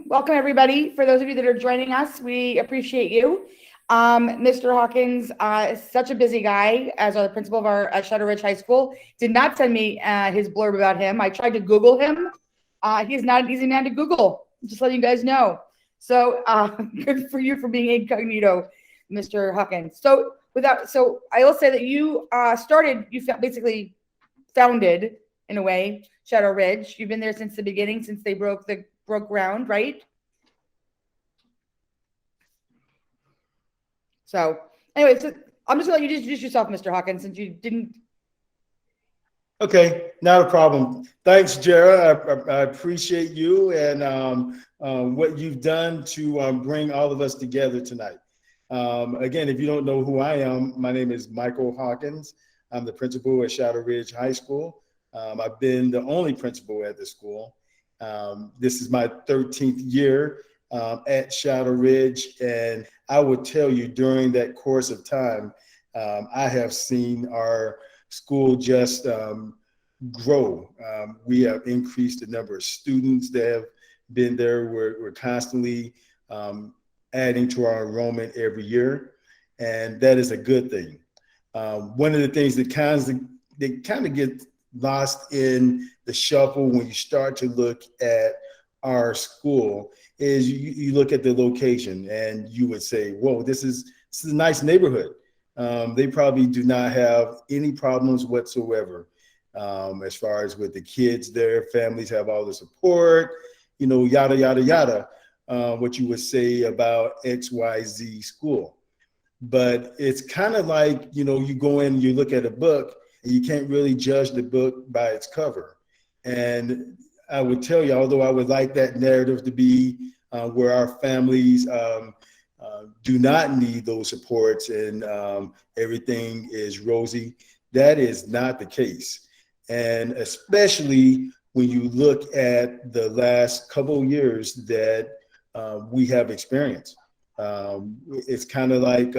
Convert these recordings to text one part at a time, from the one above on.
Welcome, everybody. For those of you that are joining us, we appreciate you. Mr. Hawkins is such a busy guy as our principal of our Shadow Ridge High School. Did not send me his blurb about him. I tried to Google him. He's not an easy man to Google, just letting you guys know. So good for you for being incognito, Mr. Hawkins. So I will say that you basically founded, in a way, Shadow Ridge. You've been there since the beginning, since they broke ground, right? So anyway, so I'm just going to let you introduce yourself, Mr. Hawkins, since you didn't. Okay, not a problem. Thanks, Jara. I appreciate you and what you've done to bring all of us together tonight. Again, if you don't know who I am, my name is Michael Hawkins. I'm the principal at Shadow Ridge High School. I've been the only principal at the school. This is my 13th year at Shadow Ridge, and I will tell you during that course of time, I have seen our school just grow. We have increased the number of students that have been there. We're constantly adding to our enrollment every year, and that is a good thing. One of the things that kind of get lost in the shuffle when you start to look at our school is you look at the location and you would say, whoa, this is a nice neighborhood. They probably do not have any problems whatsoever as far as with the kids. Their families have all the support, yada, yada, yada, what you would say about XYZ school. But it's kind of like, you go in and you look at a book and you can't really judge the book by its cover. And I would tell you, although I would like that narrative to be where our families do not need those supports and everything is rosy, that is not the case. And especially when you look at the last couple of years that we have experienced. It's kind of like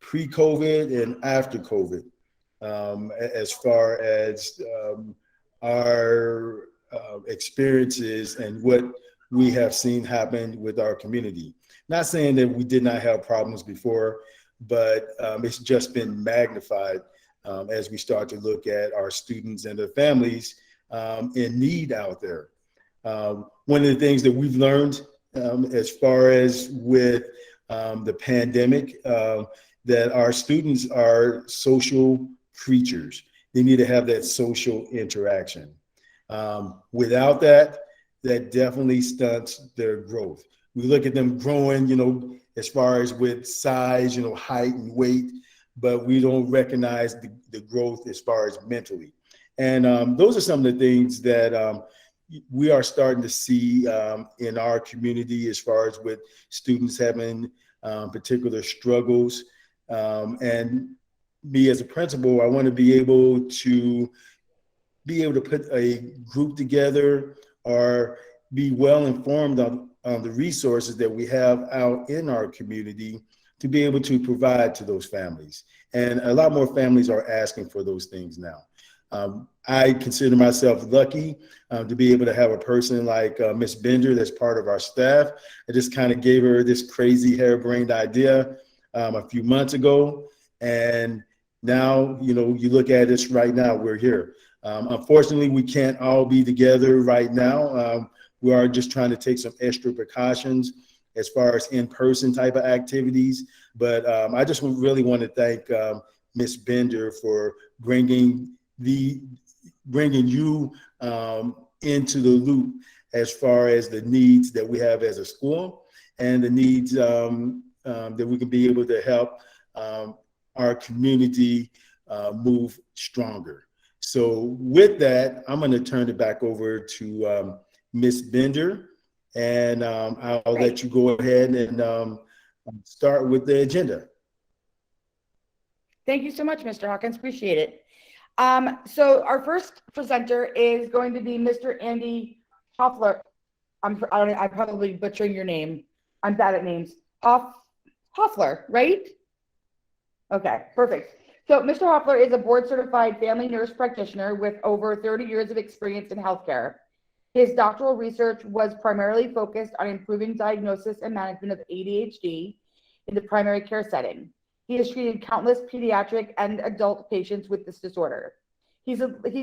pre-COVID and after COVID. As far as our experiences and what we have seen happen with our community. Not saying that we did not have problems before, but it's just been magnified as we start to look at our students and their families in need out there. One of the things that we've learned as far as with the pandemic, that our students are social creatures. They need to have that social interaction. Without that definitely stunts their growth. We look at them growing, as far as with size, height and weight, but we don't recognize the growth as far as mentally. And those are some of the things that we are starting to see in our community as far as with students having particular struggles. And me as a principal, I want to be able to put a group together or be well informed on the resources that we have out in our community to be able to provide to those families. And a lot more families are asking for those things now. I consider myself lucky to be able to have a person like Miss Bender that's part of our staff. I just kind of gave her this crazy harebrained idea a few months ago. And now, you look at us right now, we're here. Unfortunately, we can't all be together right now. We are just trying to take some extra precautions as far as in-person type of activities. But I just really want to thank Miss Bender for bringing you into the loop as far as the needs that we have as a school and the needs that we can be able to help our community move stronger. So with that, I'm going to turn it back over to Miss Bender, and I'll let you go ahead and start with the agenda. Thank you so much, Mr. Hawkins. Appreciate it. So our first presenter is going to be Mr. Andy Hoffler. I'm probably butchering your name. I'm bad at names. Hoffler, right? Okay, perfect. So Mr. Hoffler is a board-certified family nurse practitioner with over 30 years of experience in healthcare. His doctoral research was primarily focused on improving diagnosis and management of ADHD in the primary care setting. He has treated countless pediatric and adult patients with this disorder. He's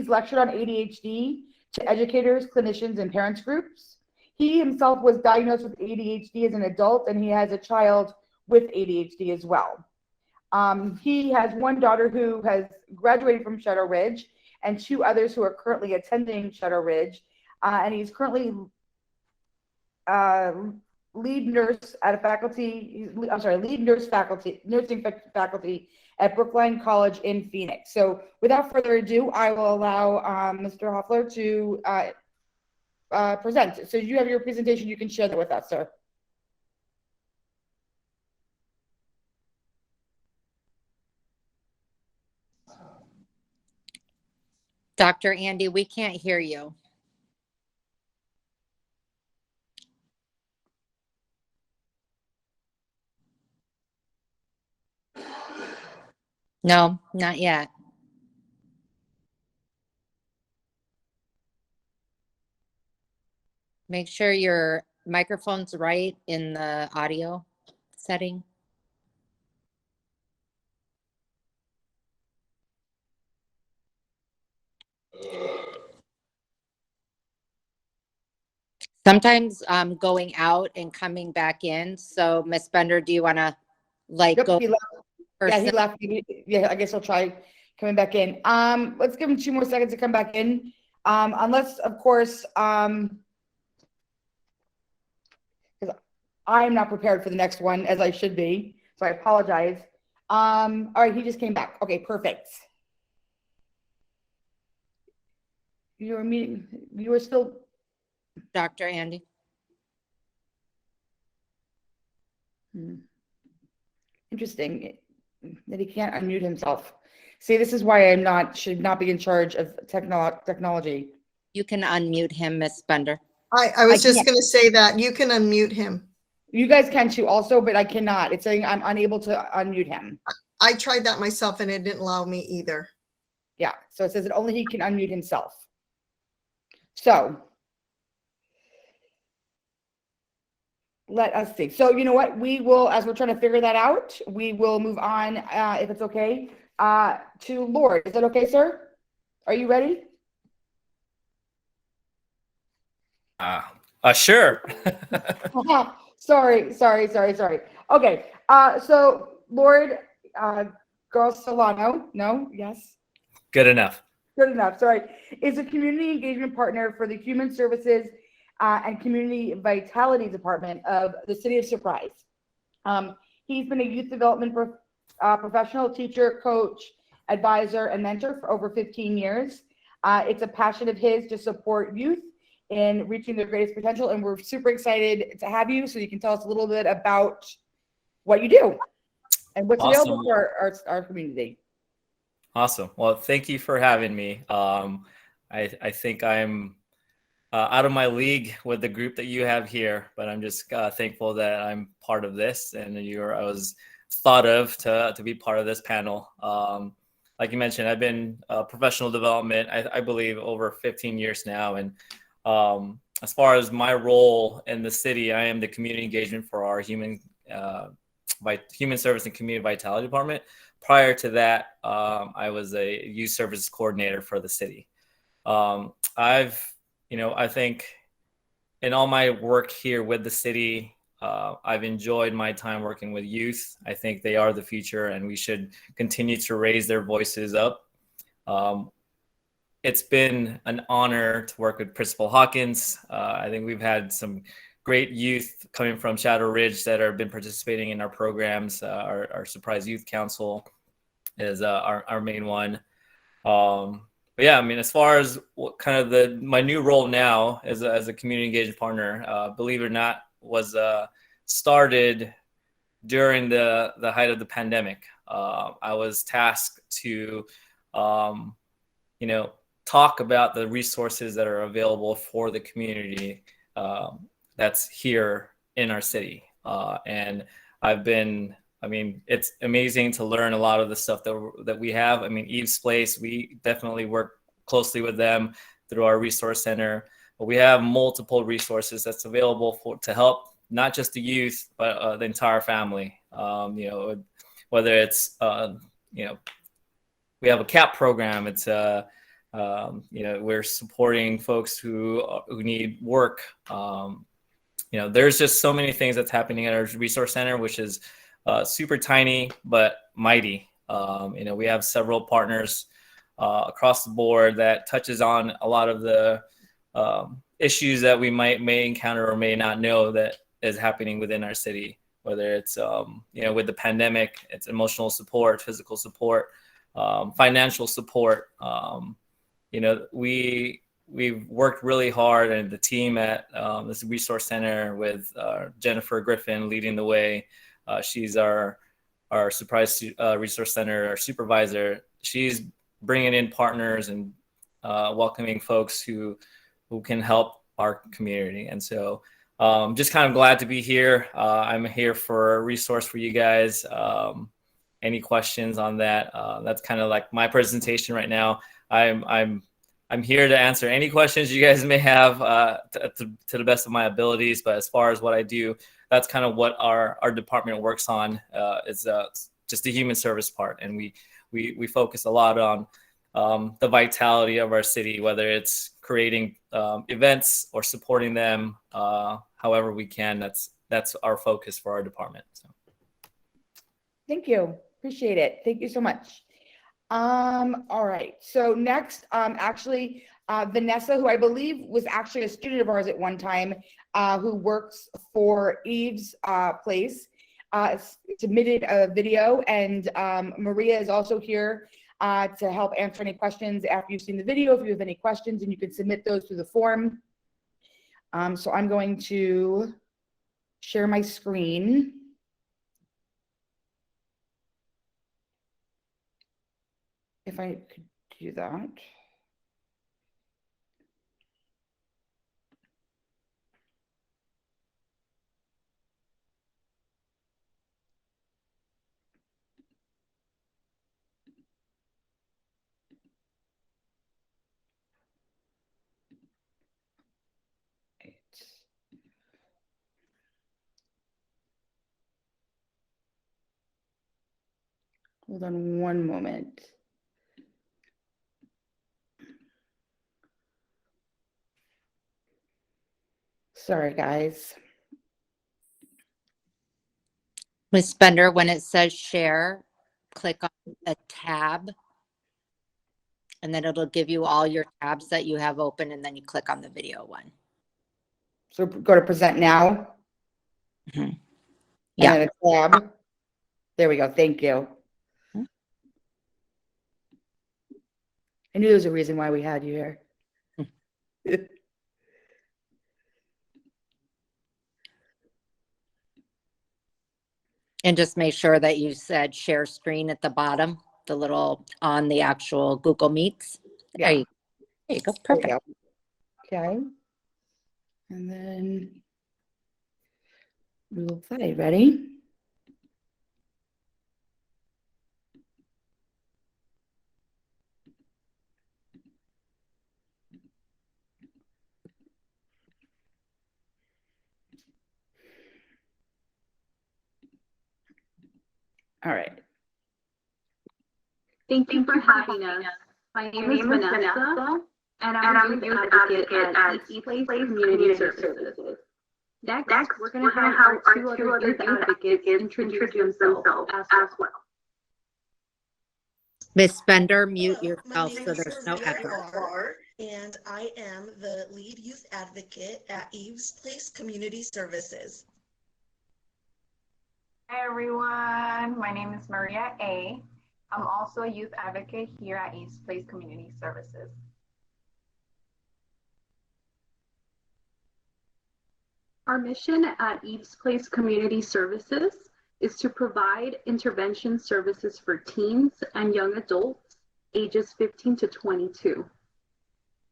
lectured on ADHD to educators, clinicians, and parents groups. He himself was diagnosed with ADHD as an adult, and he has a child with ADHD as well. He has one daughter who has graduated from Shadow Ridge and two others who are currently attending Shadow Ridge. And he's currently lead nurse at nursing faculty at Brookline College in Phoenix. So without further ado, I will allow Mr. Hoffler to present. So you have your presentation, you can share that with us, sir. Dr. Andy, we can't hear you. No, not yet. Make sure your microphone's right in the audio setting. Sometimes going out and coming back in. So Miss Bender, do you want to go? He left. Yeah, he left. Yeah, I guess he'll try coming back in. Let's give him 2 more seconds to come back in. Unless, of course, because I'm not prepared for the next one as I should be, so I apologize. All right, he just came back. Okay, perfect. You were still. Dr. Andy. Interesting that he can't unmute himself. See, this is why should not be in charge of technology. You can unmute him, Miss Bender. I was just going to say that you can unmute him. You guys can too also, but I cannot. It's saying I'm unable to unmute him. I tried that myself and it didn't allow me either. Yeah, so it says that only he can unmute himself. So let us see. So you know what? We will, as we're trying to figure that out, we will move on, if it's okay, to Lord. Is that okay, sir? Are you ready? Sure. Sorry. Okay, so Lord Garcelano, no, yes? Good enough. Good enough, sorry, is a community engagement partner for the Human Services and Community Vitality Department of the City of Surprise. He's been a youth development professional, teacher, coach, advisor, and mentor for over 15 years. It's a passion of his to support youth in reaching their greatest potential, and we're super excited to have you so you can tell us a little bit about what you do and what's available for our community. Awesome. Well, thank you for having me. I think I'm out of my league with the group that you have here, but I'm just thankful that I'm part of this, and I was thought of to be part of this panel. Like you mentioned, I've been professional development, I believe, over 15 years now. And as far as my role in the city, I am the community engagement for our Human Service and Community Vitality Department. Prior to that, I was a youth services coordinator for the city. I think in all my work here with the city, I've enjoyed my time working with youth. I think they are the future, and we should continue to raise their voices up. It's been an honor to work with Principal Hawkins. I think we've had some great youth coming from Shadow Ridge that have been participating in our programs. Our Surprise Youth Council is our main one. But yeah, I mean, as far as what kind of my new role now as a community engagement partner, believe it or not, was started during the height of the pandemic. I was tasked to, talk about the resources that are available for the community that's here in our city. And it's amazing to learn a lot of the stuff that we have. I mean, Eve's Place, we definitely work closely with them through our resource center. but we have multiple resources that's available to help not just the youth, but the entire family. Whether it's, we have a CAP program. It's, we're supporting folks who need work. There's just so many things that's happening at our resource center, which is super tiny, but mighty. We have several partners across the board that touches on a lot of the issues that we may encounter or may not know that is happening within our city, whether it's, with the pandemic, it's emotional support, physical support, financial support. We've worked really hard, and the team at this resource center with Jennifer Griffin leading the way. She's our surprise resource center, our supervisor. She's bringing in partners and welcoming folks who can help our community. And so just kind of glad to be here. I'm here for a resource for you guys. Any questions on that? That's kind of like my presentation right now. I'm here to answer any questions you guys may have to the best of my abilities. But as far as what I do, that's kind of what our department works on. Is just the human service part, and we focus a lot on the vitality of our city, whether it's creating events or supporting them however we can. That's our focus for our department. So. Thank you. Appreciate it. Thank you so much. All right. So next, Vanessa, who I believe was actually a student of ours at one time, who works for Eve's Place, submitted a video, and Maria is also here to help answer any questions after you've seen the video. If you have any questions, and you can submit those through the form. So I'm going to share my screen. If I could do that. Hold on one moment. Sorry, guys. Ms. Bender, when it says share, click on a tab, and then it'll give you all your tabs that you have open, and then you click on the video one. So go to present now. Mhm. Yeah. And then a tab. There we go. Thank you. Mhm. I knew there was a reason why we had you here. And just make sure that you said share screen at the bottom, the little on the actual Google Meets. Yeah. There you go. Perfect. There we go. Okay. And then we will play. Ready? All right. Thank you for having us. My name is Vanessa, and I'm a youth advocate at East Place Community Services. Next, we're going to have our two other youth advocates introduce themselves as well. Ms. Bender, mute yourself so there's no echo. And I am the lead youth advocate at Eve's Place Community Services. Hi everyone, my name is Maria A. I'm also a youth advocate here at East Place Community Services. Our mission at East Place Community Services is to provide intervention services for teens and young adults ages 15 to 22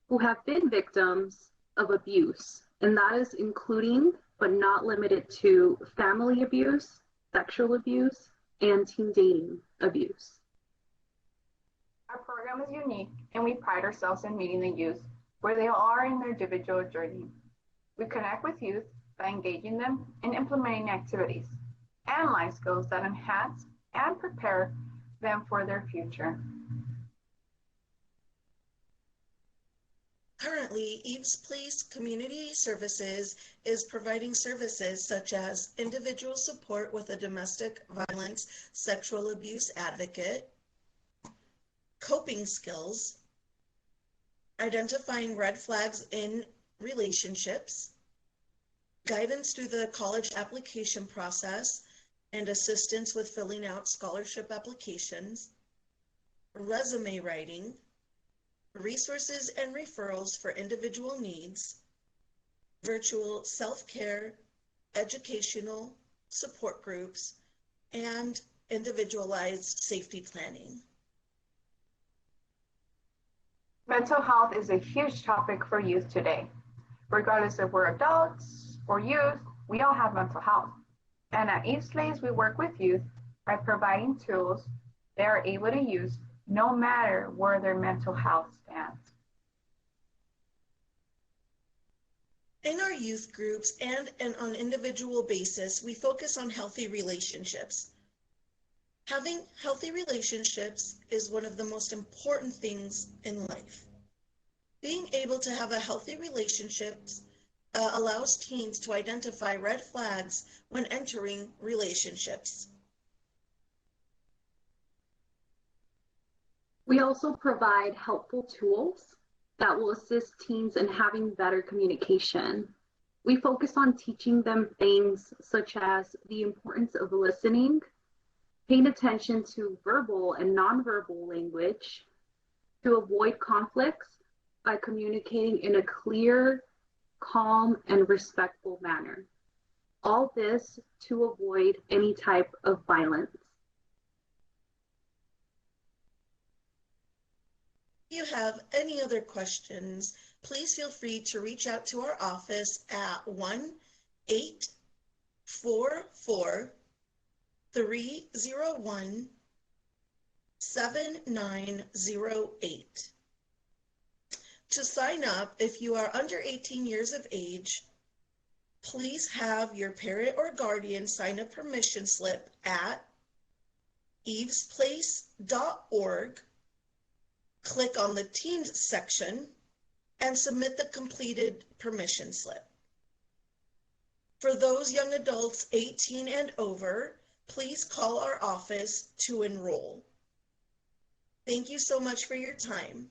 who have been victims of abuse, and that is including but not limited to family abuse, sexual abuse, and teen dating abuse. Our program is unique, and we pride ourselves in meeting the youth where they are in their individual journey. We connect with youth by engaging them in implementing activities and life skills that enhance and prepare them for their future. Currently, Eve's Place Community Services is providing services such as individual support with a domestic violence, sexual abuse advocate, coping skills, identifying red flags in relationships, guidance through the college application process, and assistance with filling out scholarship applications, resume writing, resources and referrals for individual needs, virtual self-care, educational support groups, and individualized safety planning. Mental health is a huge topic for youth today. Regardless if we're adults or youth, we all have mental health. And at Eve's Place, we work with youth by providing tools they are able to use no matter where their mental health stands. In our youth groups and on individual basis, we focus on healthy relationships. Having healthy relationships is one of the most important things in life. Being able to have a healthy relationship allows teens to identify red flags when entering relationships. We also provide helpful tools that will assist teens in having better communication. We focus on teaching them things such as the importance of listening, paying attention to verbal and nonverbal language, to avoid conflicts by communicating in a clear, calm, and respectful manner. All this to avoid any type of violence. If you have any other questions, please feel free to reach out to our office at 1-844-301-7908. To sign up, if you are under 18 years of age, please have your parent or guardian sign a permission slip at evesplace.org. Click on the Teens section and submit the completed permission slip. For those young adults 18 and over, please call our office to enroll. Thank you so much for your time.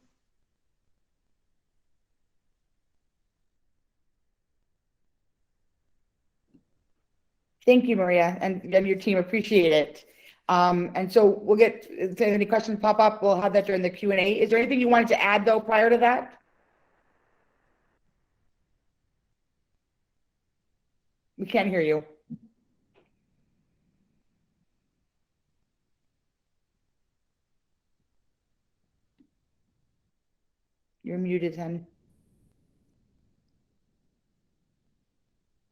Thank you, Maria, and your team, appreciate it. And so we'll get, if any questions pop up, we'll have that during the Q&A. Is there anything you wanted to add though prior to that? We can't hear you. You're muted, hon.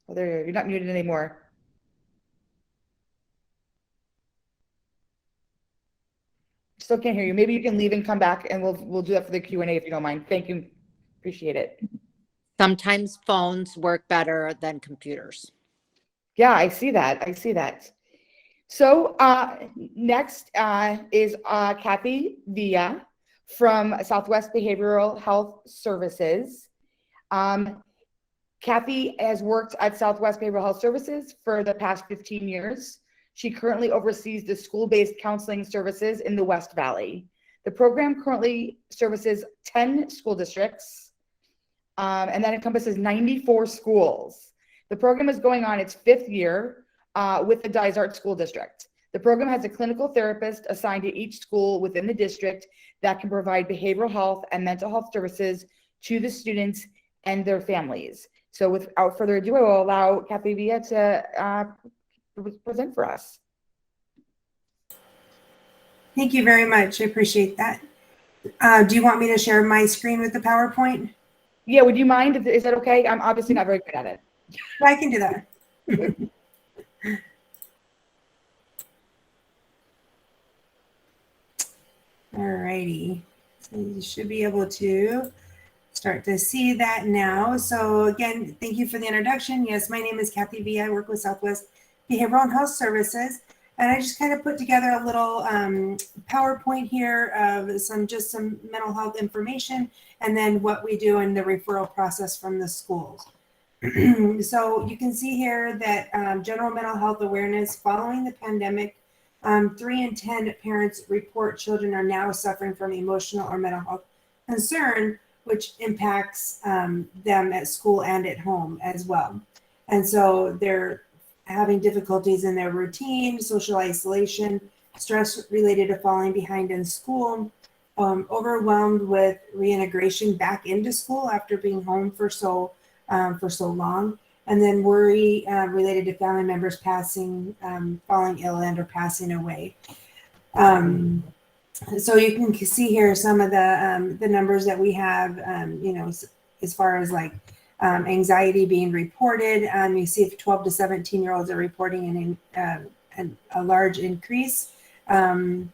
Oh, there you are. You're not muted anymore. Still can't hear you. Maybe you can leave and come back and we'll do that for the Q&A if you don't mind. Thank you. Appreciate it. Sometimes phones work better than computers. Yeah, I see that. I see that. So next is Kathy Villa from Southwest Behavioral Health Services. Kathy has worked at Southwest Behavioral Health Services for the past 15 years. She currently oversees the school-based counseling services in the West Valley. The program currently services 10 school districts, and that encompasses 94 schools. The program is going on its 5th year with the Dysart School District. The program has a clinical therapist assigned to each school within the district that can provide behavioral health and mental health services to the students and their families. So without further ado, I will allow Kathy Villa to present for us. Thank you very much. I appreciate that. Do you want me to share my screen with the PowerPoint? Yeah, would you mind? Is that okay? I'm obviously not very good at it. I can do that. All righty. So you should be able to start to see that now. So again, thank you for the introduction. Yes, my name is Kathy V. I work with Southwest Behavioral and Health Services. And I just kind of put together a little PowerPoint here of some mental health information, and then what we do in the referral process from the schools. So you can see here that general mental health awareness following the pandemic, 3 in 10 parents report children are now suffering from emotional or mental health concern, which impacts them at school and at home as well. And so they're having difficulties in their routine, social isolation, stress related to falling behind in school, overwhelmed with reintegration back into school after being home for so long, and then worry related to family members passing, falling ill and or passing away. So you can see here some of the numbers that we have, you know, as far as like anxiety being reported. You see if 12 to 17-year-olds are reporting a large increase in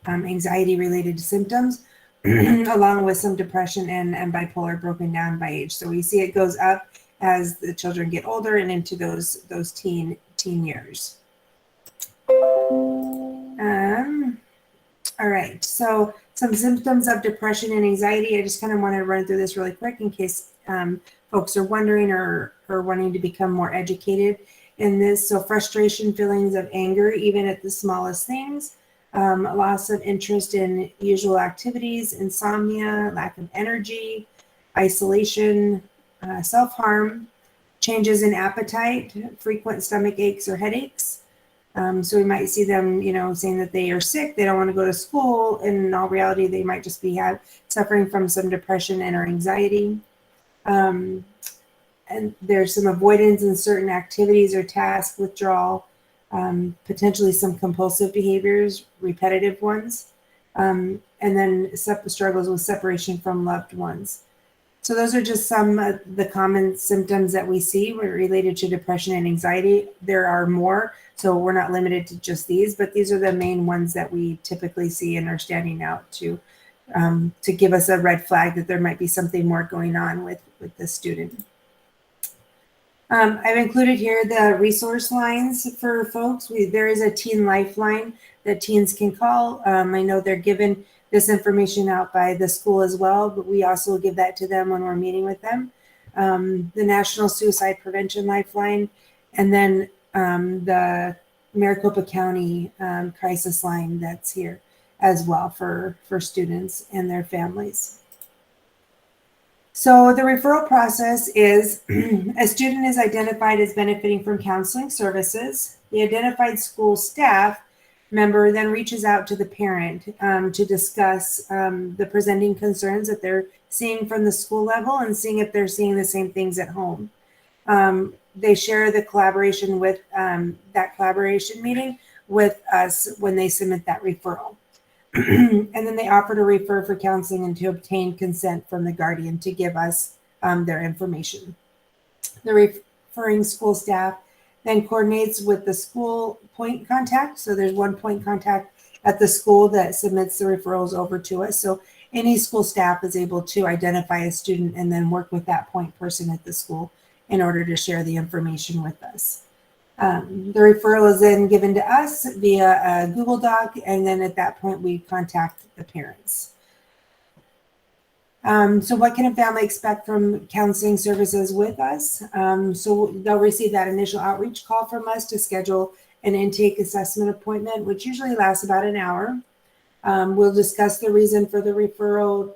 anxiety-related symptoms, along with some depression and bipolar broken down by age. So we see it goes up as the children get older and into those teen years. All right, so some symptoms of depression and anxiety. I just kind of want to run through this really quick in case folks are wondering or wanting to become more educated in this. So frustration, feelings of anger, even at the smallest things, loss of interest in usual activities, insomnia, lack of energy, isolation, self-harm, changes in appetite, frequent stomach aches or headaches. So we might see them, you know, saying that they are sick, they don't want to go to school, and in all reality, they might just be suffering from some depression and or anxiety. And there's some avoidance in certain activities or tasks, withdrawal, potentially some compulsive behaviors, repetitive ones, and then struggles with separation from loved ones. So those are just some of the common symptoms that we see related to depression and anxiety. There are more, so we're not limited to just these, but these are the main ones that we typically see and are standing out to give us a red flag that there might be something more going on with the student. I've included here the resource lines for folks. There is a teen lifeline that teens can call. I know they're given this information out by the school as well, but we also give that to them when we're meeting with them. The National Suicide Prevention Lifeline, and then the Maricopa County crisis line that's here as well for students and their families. So the referral process is a student is identified as benefiting from counseling services. The identified school staff member then reaches out to the parent to discuss the presenting concerns that they're seeing from the school level and seeing if they're seeing the same things at home. They share the collaboration with that collaboration meeting with us when they submit that referral. And then they offer to refer for counseling and to obtain consent from the guardian to give us their information. The referring school staff then coordinates with the school point contact. So there's one point contact at the school that submits the referrals over to us. So any school staff is able to identify a student and then work with that point person at the school in order to share the information with us. The referral is then given to us via a Google Doc, and then at that point we contact the parents. So what can a family expect from counseling services with us? So they'll receive that initial outreach call from us to schedule an intake assessment appointment, which usually lasts about an hour. We'll discuss the reason for the referral,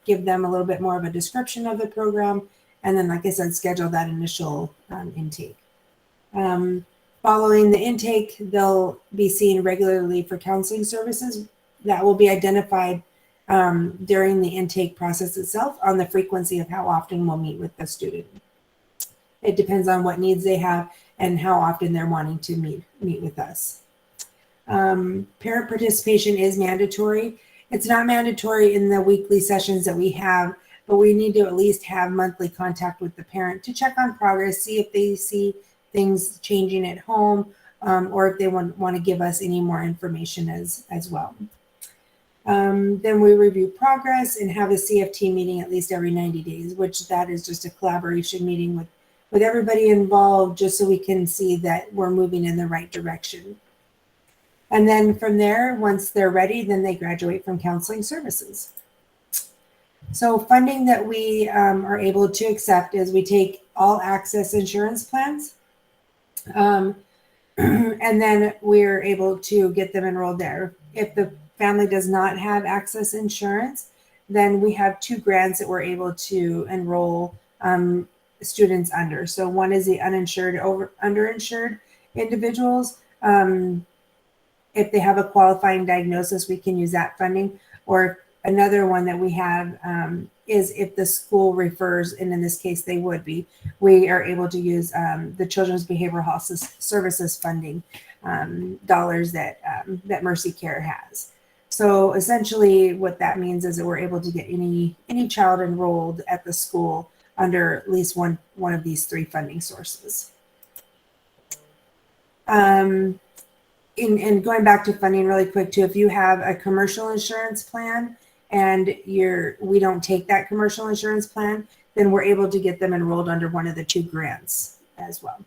give them a little bit more of a description of the program, and then, like I said, schedule that initial intake. Following the intake, they'll be seen regularly for counseling services that will be identified during the intake process itself on the frequency of how often we'll meet with the student. It depends on what needs they have and how often they're wanting to meet with us. Parent participation is mandatory. It's not mandatory in the weekly sessions that we have, but we need to at least have monthly contact with the parent to check on progress, see if they see things changing at home, or if they want to give us any more information as well. Then we review progress and have a CFT meeting at least every 90 days, which that is just a collaboration meeting with everybody involved, just so we can see that we're moving in the right direction. And then from there, once they're ready, then they graduate from counseling services. So funding that we are able to accept is we take all access insurance plans, and then we're able to get them enrolled there. If the family does not have access insurance, then we have 2 grants that we're able to enroll students under. So one is the uninsured underinsured individuals. If they have a qualifying diagnosis, we can use that funding. Or another one that we have is if the school refers, and in this case they would be, we are able to use the Children's Behavioral Health Services funding dollars that Mercy Care has. So essentially what that means is that we're able to get any child enrolled at the school under at least one of these 3 funding sources. And going back to funding really quick too, if you have a commercial insurance plan and we don't take that commercial insurance plan, then we're able to get them enrolled under one of the 2 grants as well.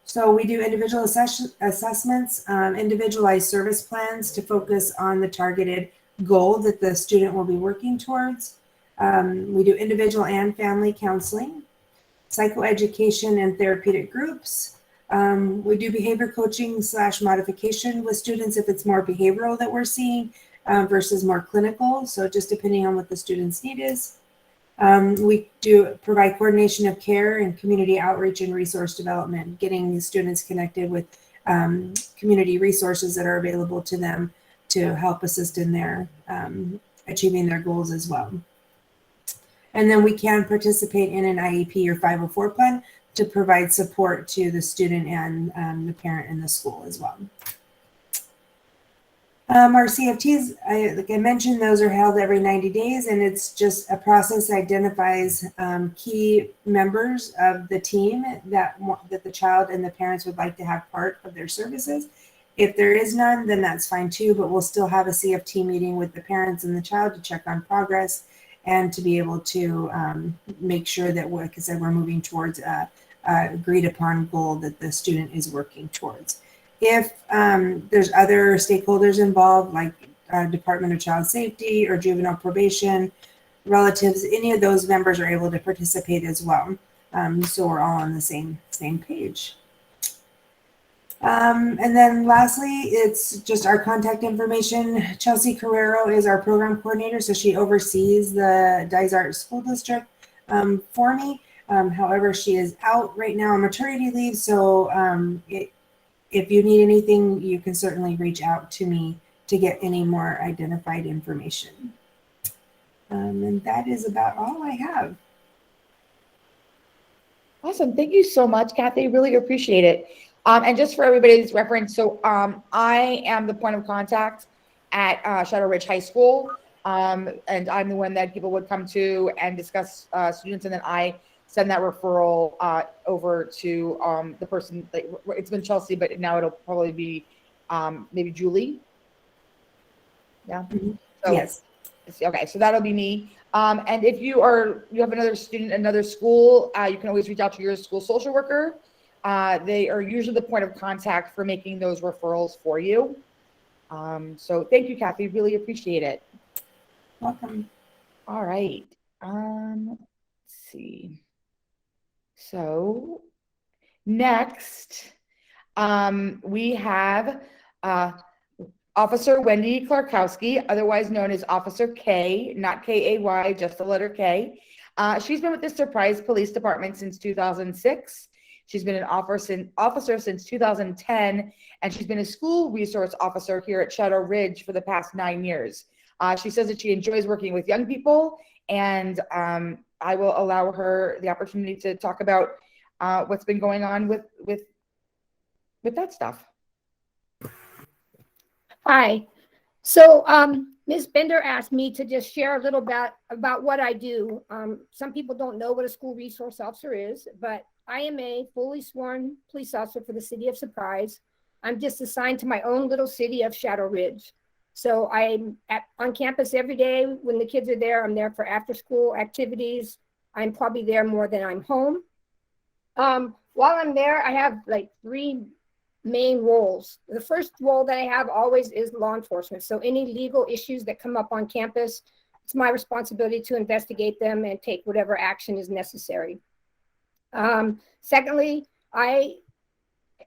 So we do individual assessments, individualized service plans to focus on the targeted goal that the student will be working towards. We do individual and family counseling, psychoeducation and therapeutic groups. We do behavior coaching / modification with students if it's more behavioral that we're seeing versus more clinical. So just depending on what the student's need is. We do provide coordination of care and community outreach and resource development, getting the students connected with community resources that are available to them to help assist in their achieving their goals as well. And then we can participate in an IEP or 504 plan to provide support to the student and the parent in the school as well. Our CFTs, like I mentioned, those are held every 90 days, and it's just a process that identifies key members of the team that the child and the parents would like to have part of their services. If there is none, then that's fine too, but we'll still have a CFT meeting with the parents and the child to check on progress and to be able to make sure that, like I said, we're moving towards a agreed upon goal that the student is working towards. If there's other stakeholders involved, like Department of Child Safety or juvenile probation, relatives, any of those members are able to participate as well. So we're all on the same page. And then lastly, it's just our contact information. Chelsea Carrero is our program coordinator, so she oversees the Dysart School District for me. However, she is out right now on maternity leave, so if you need anything, you can certainly reach out to me to get any more identified information. And that is about all I have. Awesome. Thank you so much, Kathy. Really appreciate it. And just for everybody's reference, so I am the point of contact at Shadow Ridge High School, and I'm the one that people would come to and discuss students, and then I send that referral over to the person. It's been Chelsea, but now it'll probably be maybe Julie. Yeah. Mm-hmm. So, yes. Okay, so that'll be me. And if you have another student, another school, you can always reach out to your school social worker. They are usually the point of contact for making those referrals for you. So thank you, Kathy. Really appreciate it. Welcome. All right. Let's see. So next, we have Officer Wendy Klarkowski, otherwise known as Officer K, not K-A-Y, just the letter K. She's been with the Surprise Police Department since 2006. She's been an officer since 2010, and she's been a school resource officer here at Shadow Ridge for the past 9 years. She says that she enjoys working with young people, and I will allow her the opportunity to talk about what's been going on with that stuff. Hi. So Ms. Bender asked me to just share a little bit about what I do. Some people don't know what a school resource officer is, but I am a fully sworn police officer for the city of Surprise. I'm just assigned to my own little city of Shadow Ridge. So I'm on campus every day when the kids are there. I'm there for after school activities. I'm probably there more than I'm home. While I'm there, I have like 3 main roles. The first role that I have always is law enforcement. So any legal issues that come up on campus, it's my responsibility to investigate them and take whatever action is necessary. Secondly, I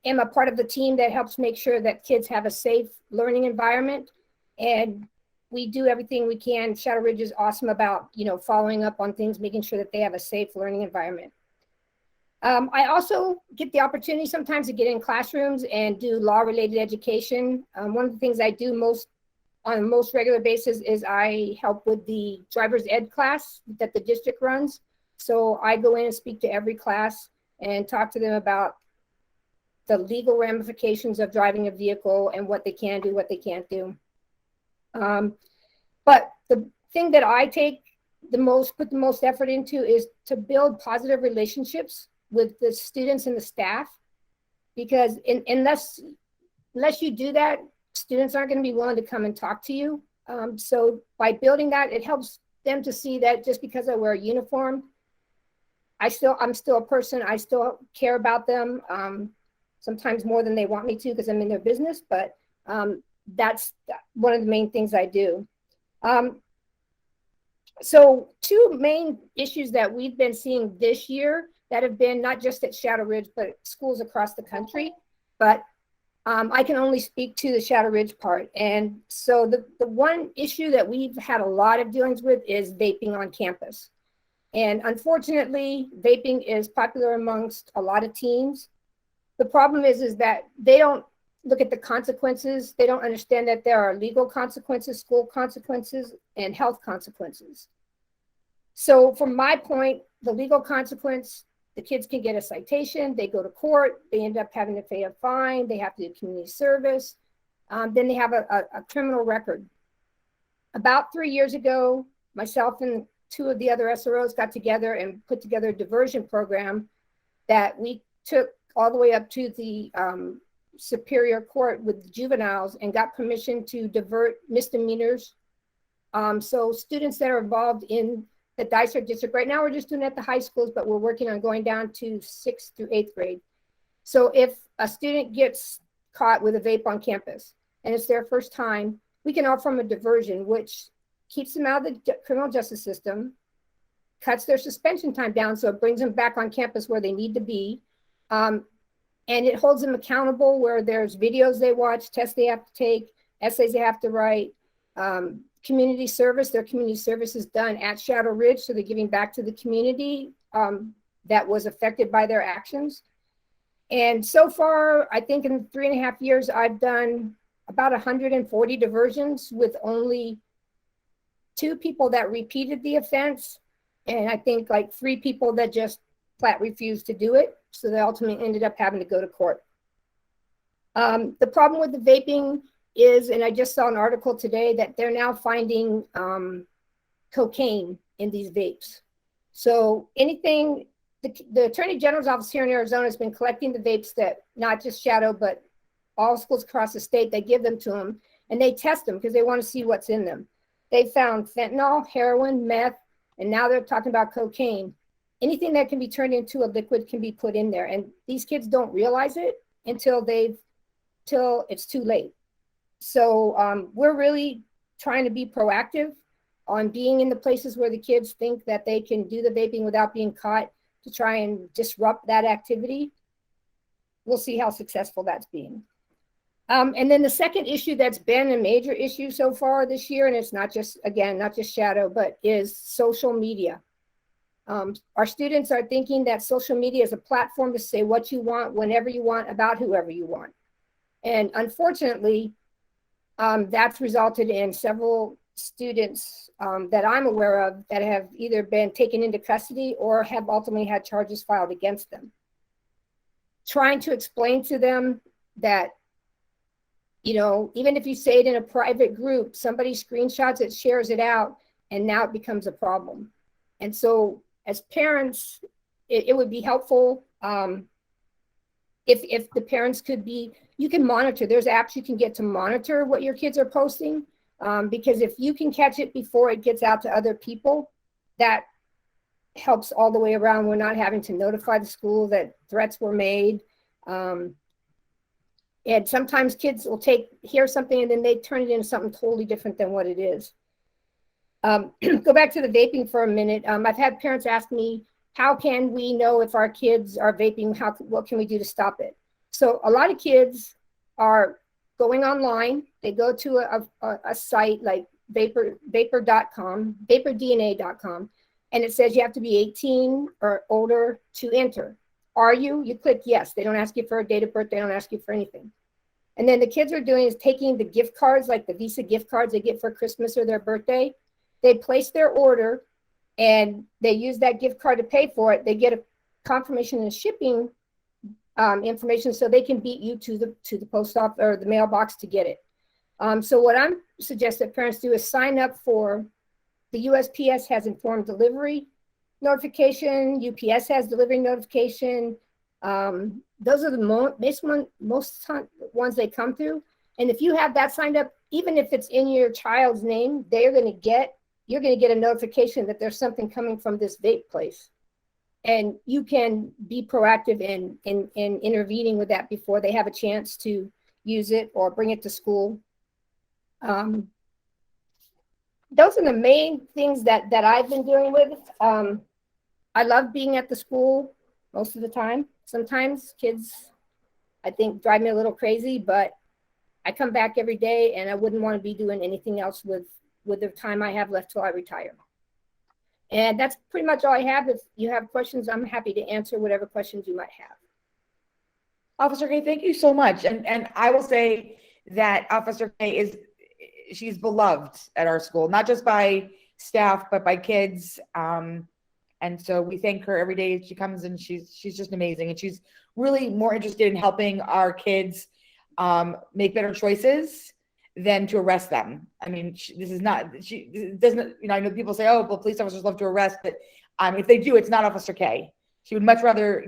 am a part of the team that helps make sure that kids have a safe learning environment. And we do everything we can. Shadow Ridge is awesome about, following up on things, making sure that they have a safe learning environment. I also get the opportunity sometimes to get in classrooms and do law-related education. One of the things I do on a most regular basis is I help with the driver's ed class that the district runs. So I go in and speak to every class and talk to them about the legal ramifications of driving a vehicle and what they can do, what they can't do. But the thing that I put the most effort into is to build positive relationships with the students and the staff, because unless you do that, students aren't going to be willing to come and talk to you. So by building that, it helps them to see that just because I wear a uniform, I'm still a person. I still care about them, sometimes more than they want me to because I'm in their business, but that's one of the main things I do. So 2 main issues that we've been seeing this year that have been not just at Shadow Ridge, but schools across the country. But I can only speak to the Shadow Ridge part. And so the one issue that we've had a lot of dealings with is vaping on campus. And unfortunately, vaping is popular amongst a lot of teens. The problem is that they don't look at the consequences. They don't understand that there are legal consequences, school consequences, and health consequences. So from my point, the legal consequence, the kids can get a citation, they go to court, they end up having to pay a fine, they have to do community service, then they have a criminal record. About 3 years ago, myself and 2 of the other SROs got together and put together a diversion program that we took all the way up to the Superior Court with the juveniles and got permission to divert misdemeanors. So students that are involved in the Dysart district, right now we're just doing it at the high schools, but we're working on going down to 6th through 8th grade. So if a student gets caught with a vape on campus and it's their first time, we can offer them a diversion, which keeps them out of the criminal justice system, cuts their suspension time down, so it brings them back on campus where they need to be. And it holds them accountable where there's videos they watch, tests they have to take, essays they have to write, community service. Their community service is done at Shadow Ridge, so they're giving back to the community that was affected by their actions. And so far, I think in 3.5 years, I've done about 140 diversions with only 2 people that repeated the offense, and I think like 3 people that just flat refused to do it. So they ultimately ended up having to go to court. The problem with the vaping is, and I just saw an article today that they're now finding cocaine in these vapes. So anything, the Attorney General's office here in Arizona has been collecting the vapes that not just Shadow, but all schools across the state, they give them to them and they test them because they want to see what's in them. They found fentanyl, heroin, meth, and now they're talking about cocaine. Anything that can be turned into a liquid can be put in there. And these kids don't realize it until it's too late. So we're really trying to be proactive on being in the places where the kids think that they can do the vaping without being caught to try and disrupt that activity. We'll see how successful that's been. And then the second issue that's been a major issue so far this year, and it's not just Shadow, but is social media. Our students are thinking that social media is a platform to say what you want, whenever you want, about whoever you want. And unfortunately, that's resulted in several students that I'm aware of that have either been taken into custody or have ultimately had charges filed against them. Trying to explain to them that, even if you say it in a private group, somebody screenshots it, shares it out, and now it becomes a problem. And so as parents, it would be helpful if the parents could you can monitor. There's apps you can get to monitor what your kids are posting. Because if you can catch it before it gets out to other people, that helps all the way around. We're not having to notify the school that threats were made. And sometimes kids will hear something and then they turn it into something totally different than what it is. Go back to the vaping for a minute. I've had parents ask me, how can we know if our kids are vaping? What can we do to stop it? So a lot of kids are going online. They go to a site like vapor.com, vapordna.com, and it says you have to be 18 or older to enter. Are you? You click yes. They don't ask you for a date of birth. They don't ask you for anything. And then the kids are doing is taking the gift cards, like the Visa gift cards they get for Christmas or their birthday. They place their order and they use that gift card to pay for it. They get a confirmation and shipping information so they can beat you to the post office or the mailbox to get it. So what I'm suggesting that parents do is sign up for the USPS has informed delivery notification, UPS has delivery notification. Those are the most ones they come through. And if you have that signed up, even if it's in your child's name, you're going to get a notification that there's something coming from this vape place. And you can be proactive in intervening with that before they have a chance to use it or bring it to school. Those are the main things that I've been dealing with. I love being at the school most of the time. Sometimes kids, I think, drive me a little crazy, but I come back every day and I wouldn't want to be doing anything else with the time I have left till I retire. And that's pretty much all I have. If you have questions, I'm happy to answer whatever questions you might have. Officer K, thank you so much. And I will say that Officer K she's beloved at our school, not just by staff, but by kids. And so we thank her every day she comes, and she's just amazing. And she's really more interested in helping our kids make better choices than to arrest them. I mean, this doesn't, I know people say, oh, well, police officers love to arrest, but if they do, it's not Officer K. She would much rather,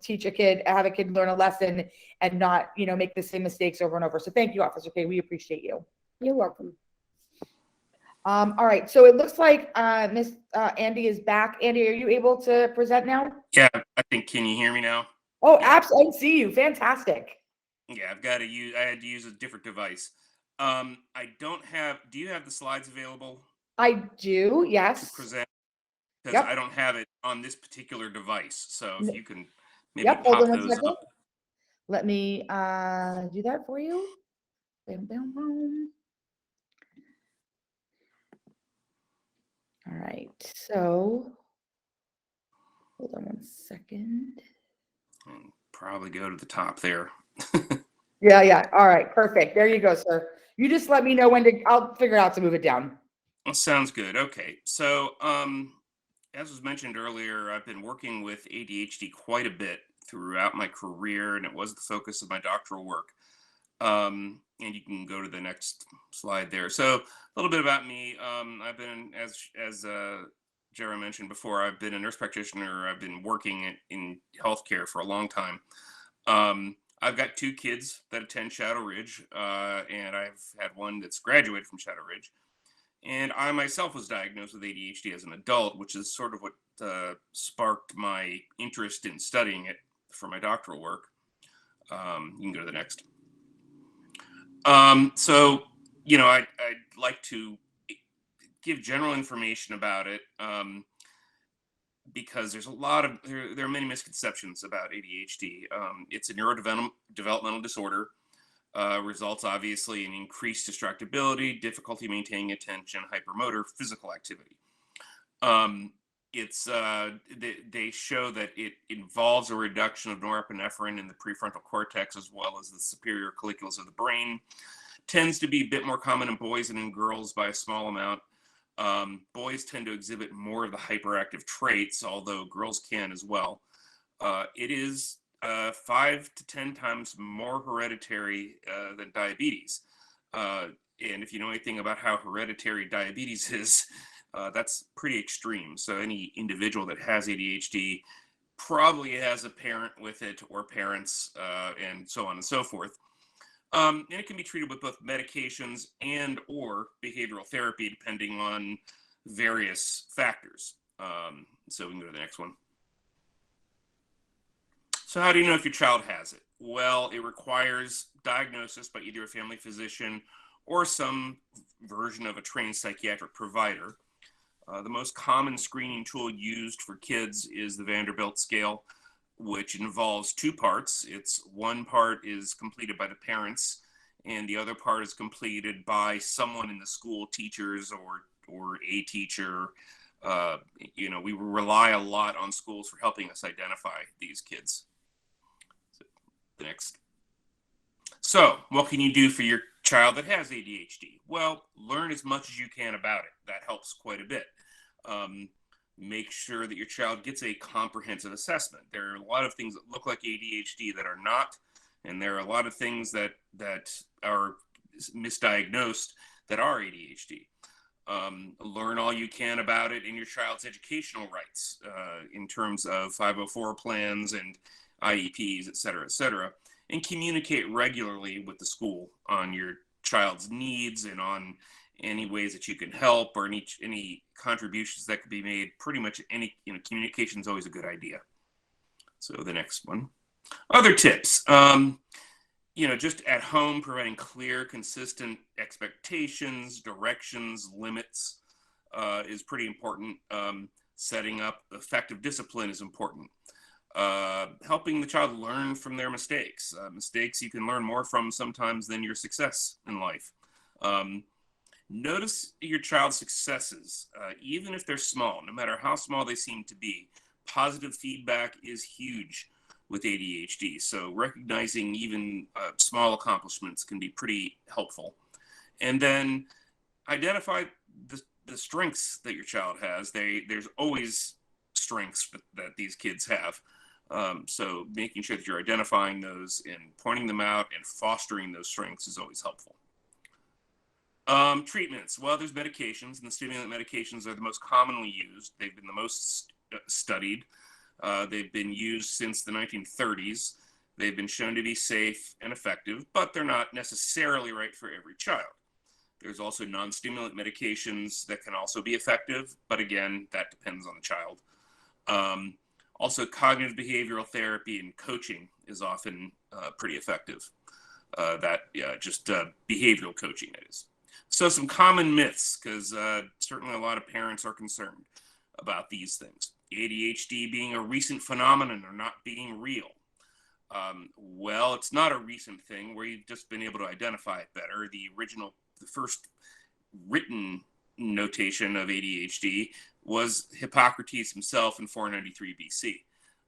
teach a kid, have a kid learn a lesson and not, make the same mistakes over and over. So thank you, Officer K. We appreciate you. You're welcome. All right. So it looks like Miss Andy is back. Andy, are you able to present now? Yeah, I think, can you hear me now? Oh, absolutely. I see you. Fantastic. Yeah, I had to use a different device. Do you have the slides available? I do, yes. To present? Because Yep. I don't have it on this particular device. So if you can maybe Yep, hold pop on one those second. up. Let me do that for you. Bam, bam, boom. All right, so hold on one second. And probably go to the top there. Yeah. All right, perfect. There you go, sir. You just let me know I'll figure out to move it down. Sounds good. Okay. So, as was mentioned earlier, I've been working with ADHD quite a bit throughout my career, and it was the focus of my doctoral work. And you can go to the next slide there. So a little bit about me. I've been, as Jara mentioned before, I've been a nurse practitioner. I've been working in healthcare for a long time. I've got 2 kids that attend Shadow Ridge, and I've had one that's graduated from Shadow Ridge. And I myself was diagnosed with ADHD as an adult, which is sort of what sparked my interest in studying it for my doctoral work. You can go to the next. So, I'd like to give general information about it because there's there are many misconceptions about ADHD. It's a neurodevelopmental disorder, results obviously in increased distractibility, difficulty maintaining attention, hypermotor, physical activity. They show that it involves a reduction of norepinephrine in the prefrontal cortex as well as the superior colliculus of the brain. Tends to be a bit more common in boys than in girls by a small amount. Boys tend to exhibit more of the hyperactive traits, although girls can as well. It is 5 to 10 times more hereditary than diabetes. And if you know anything about how hereditary diabetes is, that's pretty extreme. So any individual that has ADHD probably has a parent with it or parents and so on and so forth. And it can be treated with both medications and or behavioral therapy, depending on various factors. So we can go to the next one. So how do you know if your child has it? Well, it requires diagnosis by either a family physician or some version of a trained psychiatric provider. The most common screening tool used for kids is the Vanderbilt scale, which involves two parts. One part is completed by the parents, and the other part is completed by someone in the school, teachers or a teacher. We rely a lot on schools for helping us identify these kids. So, the next. So, what can you do for your child that has ADHD? Well, learn as much as you can about it. That helps quite a bit. Make sure that your child gets a comprehensive assessment. There are a lot of things that look like ADHD that are not, and there are a lot of things that are misdiagnosed that are ADHD. Learn all you can about it in your child's educational rights in terms of 504 plans and IEPs, et cetera, and communicate regularly with the school on your child's needs and on any ways that you can help or any contributions that could be made. Pretty much any, communication is always a good idea. So the next one. Other tips, just at home, providing clear, consistent expectations, directions, limits is pretty important. Setting up effective discipline is important. Helping the child learn from their mistakes. Mistakes you can learn more from sometimes than your success in life. Notice your child's successes, even if they're small, no matter how small they seem to be. Positive feedback is huge with ADHD, so recognizing even small accomplishments can be pretty helpful. And then identify the strengths that your child has. There's always strengths that these kids have. So making sure that you're identifying those and pointing them out and fostering those strengths is always helpful. Treatments. Well, there's medications, and the stimulant medications are the most commonly used. They've been the most studied. They've been used since the 1930s. They've been shown to be safe and effective, but they're not necessarily right for every child. There's also non-stimulant medications that can also be effective, but again, that depends on the child. Also, cognitive behavioral therapy and coaching is often pretty effective. Behavioral coaching, that is. So some common myths, because certainly a lot of parents are concerned about these things. ADHD being a recent phenomenon or not being real. Well, it's not a recent thing. We've just been able to identify it better. The first written notation of ADHD was Hippocrates himself in 493 BC.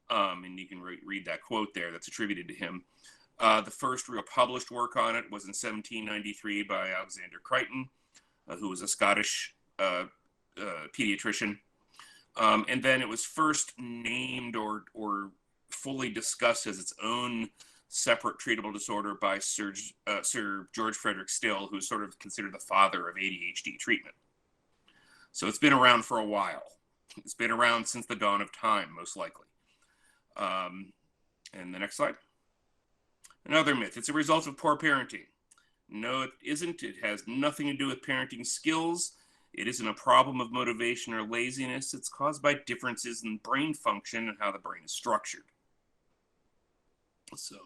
And you can read that quote there that's attributed to him. The first real published work on it was in 1793 by Alexander Crichton, who was a Scottish pediatrician. And then it was first named or fully discussed as its own separate treatable disorder by Sir George Frederick Still, who's sort of considered the father of ADHD treatment. So it's been around for a while. It's been around since the dawn of time, most likely. And the next slide. Another myth, it's a result of poor parenting. No, it isn't. It has nothing to do with parenting skills. It isn't a problem of motivation or laziness. It's caused by differences in brain function and how the brain is structured. So,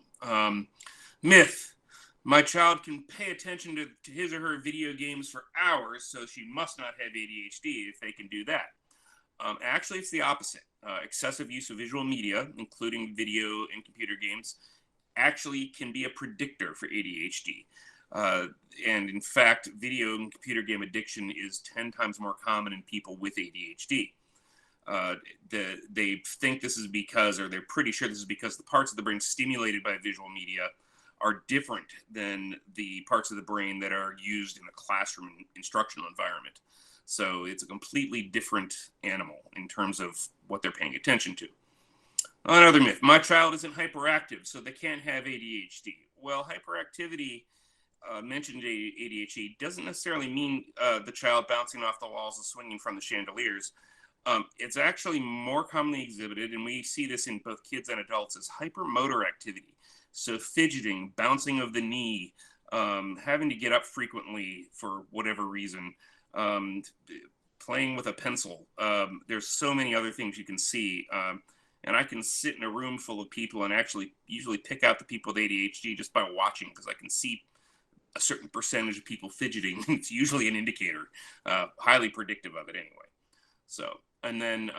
myth, my child can pay attention to his or her video games for hours, so she must not have ADHD if they can do that. Actually, it's the opposite. Excessive use of visual media, including video and computer games, actually can be a predictor for ADHD. And in fact, video and computer game addiction is 10 times more common in people with ADHD. They think this is because, or they're pretty sure this is because the parts of the brain stimulated by visual media are different than the parts of the brain that are used in a classroom instructional environment. So it's a completely different animal in terms of what they're paying attention to. Another myth, my child isn't hyperactive, so they can't have ADHD. Well, hyperactivity mentioned ADHD doesn't necessarily mean the child bouncing off the walls and swinging from the chandeliers. It's actually more commonly exhibited, and we see this in both kids and adults, as hypermotor activity. So fidgeting, bouncing of the knee, having to get up frequently for whatever reason, playing with a pencil. There's so many other things you can see. And I can sit in a room full of people and actually usually pick out the people with ADHD just by watching, because I can see a certain percentage of people fidgeting. It's usually an indicator, highly predictive of it anyway. So, and then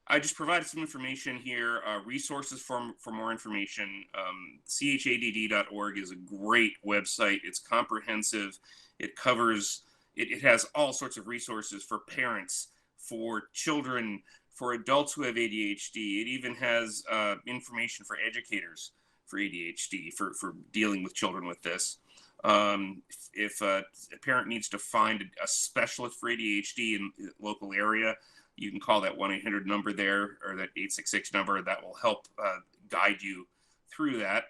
I just provided some information here, resources for more information. CHADD.org is a great website. It's comprehensive. It covers, it has all sorts of resources for parents, for children, for adults who have ADHD. It even has information for educators for ADHD, for dealing with children with this. If a parent needs to find a specialist for ADHD in the local area, you can call that 1-800 number there, or that 866 number. That will help guide you through that.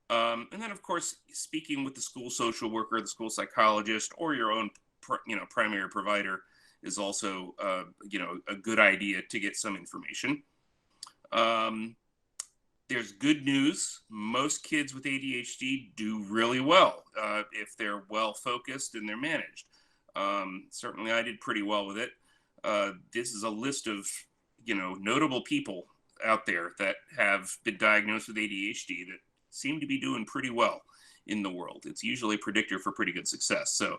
And then, of course, speaking with the school social worker, the school psychologist, or your own primary provider is also a good idea to get some information. There's good news. Most kids with ADHD do really well if they're well focused and they're managed. Certainly I did pretty well with it. This is a list of notable people out there that have been diagnosed with ADHD that seem to be doing pretty well in the world. It's usually a predictor for pretty good success. So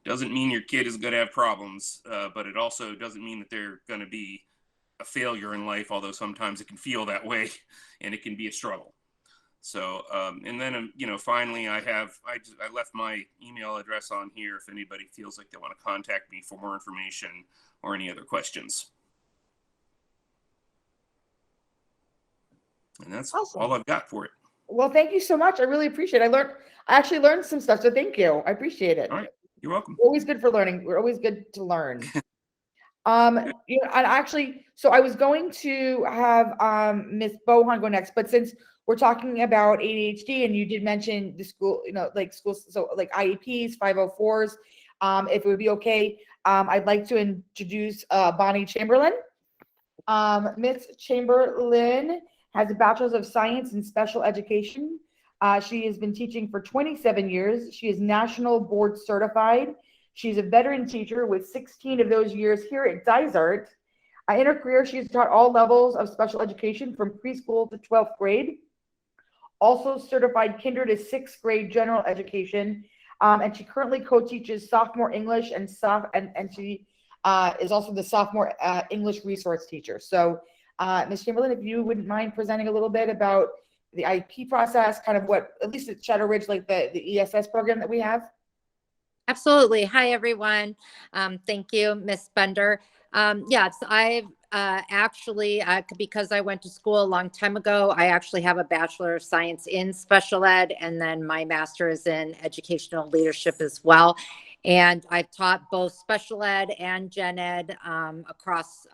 doesn't mean your kid is going to have problems, but it also doesn't mean that they're going to be a failure in life, although sometimes it can feel that way and it can be a struggle. So, and then, finally, I left my email address on here if anybody feels like they want to contact me for more information or any other questions. And that's awesome. All I've got for it. Well, thank you so much. I really appreciate it. I actually learned some stuff, so thank you. I appreciate it. All right. You're welcome. We're always good for learning. We're always good to learn. And actually, so I was going to have Ms. Bohan go next, but since we're talking about ADHD and you did mention the school, like schools, so like IEPs, 504s, if it would be okay, I'd like to introduce Bonnie Chamberlain. Ms. Chamberlain has a Bachelor's of Science in Special Education. She has been teaching for 27 years. She is national board certified. She's a veteran teacher with 16 of those years here at Dysart. In her career, she's taught all levels of special education from preschool to 12th grade. Also certified kinder to 6th grade general education. And she currently co-teaches sophomore English and she is also the sophomore English resource teacher. So Ms. Chamberlain, if you wouldn't mind presenting a little bit about the IEP process, kind of what, at least at Shadow Ridge, like the ESS program that we have. Absolutely. Hi, everyone. Thank you, Ms. Bender. Yes, I've actually, because I went to school a long time ago, I actually have a Bachelor of Science in Special Ed, and then my Master is in Educational Leadership as well. And I've taught both Special Ed and Gen Ed across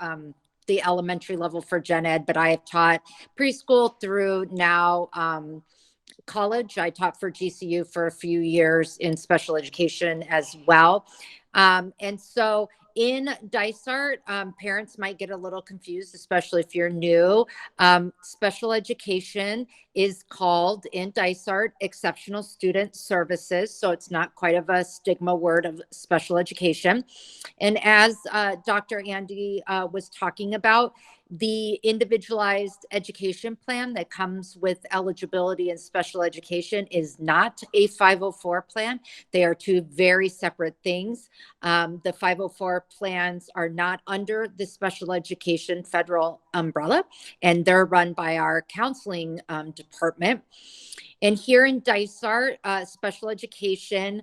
the elementary level for Gen Ed, but I have taught preschool through now college. I taught for GCU for a few years in special education as well. And so in Dysart, parents might get a little confused, especially if you're new. Special education is called in Dysart Exceptional Student Services. So it's not quite of a stigma word of special education. And as Dr. Andy was talking about, the individualized education plan that comes with eligibility and special education is not a 504 plan. They are two very separate things. The 504 plans are not under the special education federal umbrella, and they're run by our counseling department. And here in Dysart, special education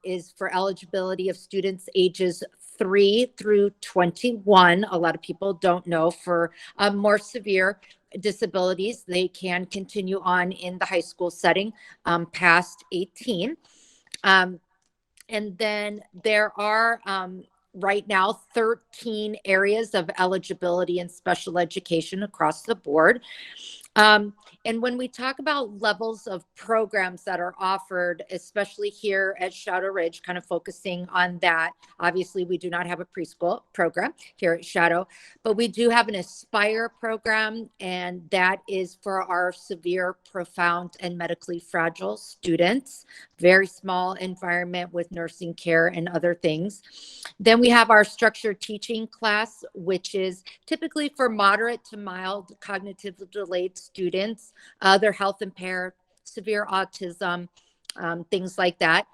is for eligibility of students ages 3 through 21. A lot of people don't know, for more severe disabilities, they can continue on in the high school setting past 18. And then there are right now 13 areas of eligibility in special education across the board. And when we talk about levels of programs that are offered, especially here at Shadow Ridge, kind of focusing on that, obviously we do not have a preschool program here at Shadow, but we do have an Aspire program, and that is for our severe, profound, and medically fragile students. Very small environment with nursing care and other things. Then we have our structured teaching class, which is typically for moderate to mild cognitively delayed students, other health impaired, severe autism, things like that.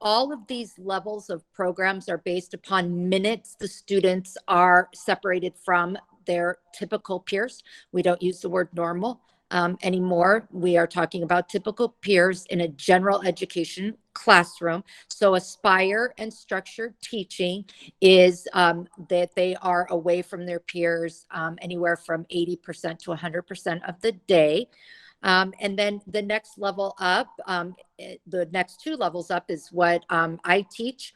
All of these levels of programs are based upon minutes the students are separated from their typical peers. We don't use the word normal anymore. We are talking about typical peers in a general education classroom. So Aspire and structured teaching is that they are away from their peers anywhere from 80% to 100% of the day. And then the next level up, the next two levels up is what I teach.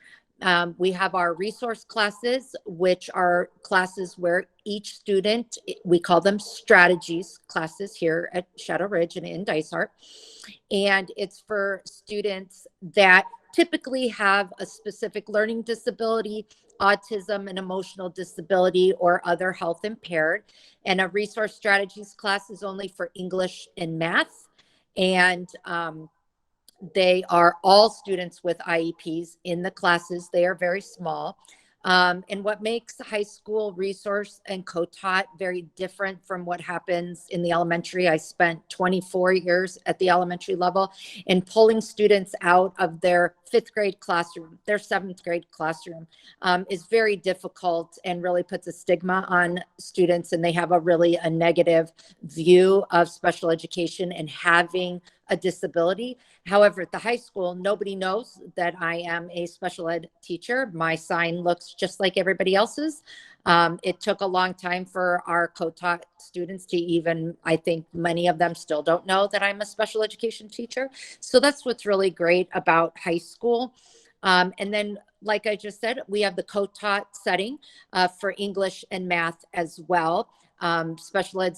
We have our resource classes, which are classes where each student, we call them strategies classes here at Shadow Ridge and in Dysart. And it's for students that typically have a specific learning disability, autism, and emotional disability, or other health impaired. And a resource strategies class is only for English and math. And they are all students with IEPs in the classes. They are very small. And what makes high school resource and co-taught very different from what happens in the elementary, I spent 24 years at the elementary level, and pulling students out of their 5th grade classroom, their 7th grade classroom is very difficult and really puts a stigma on students, and they have a negative view of special education and having a disability. However, at the high school, nobody knows that I am a special ed teacher. My sign looks just like everybody else's. It took a long time for our co-taught students to even, I think many of them still don't know that I'm a special education teacher. So that's what's really great about high school. And then, like I just said, we have the co-taught setting for English and math as well. Special ed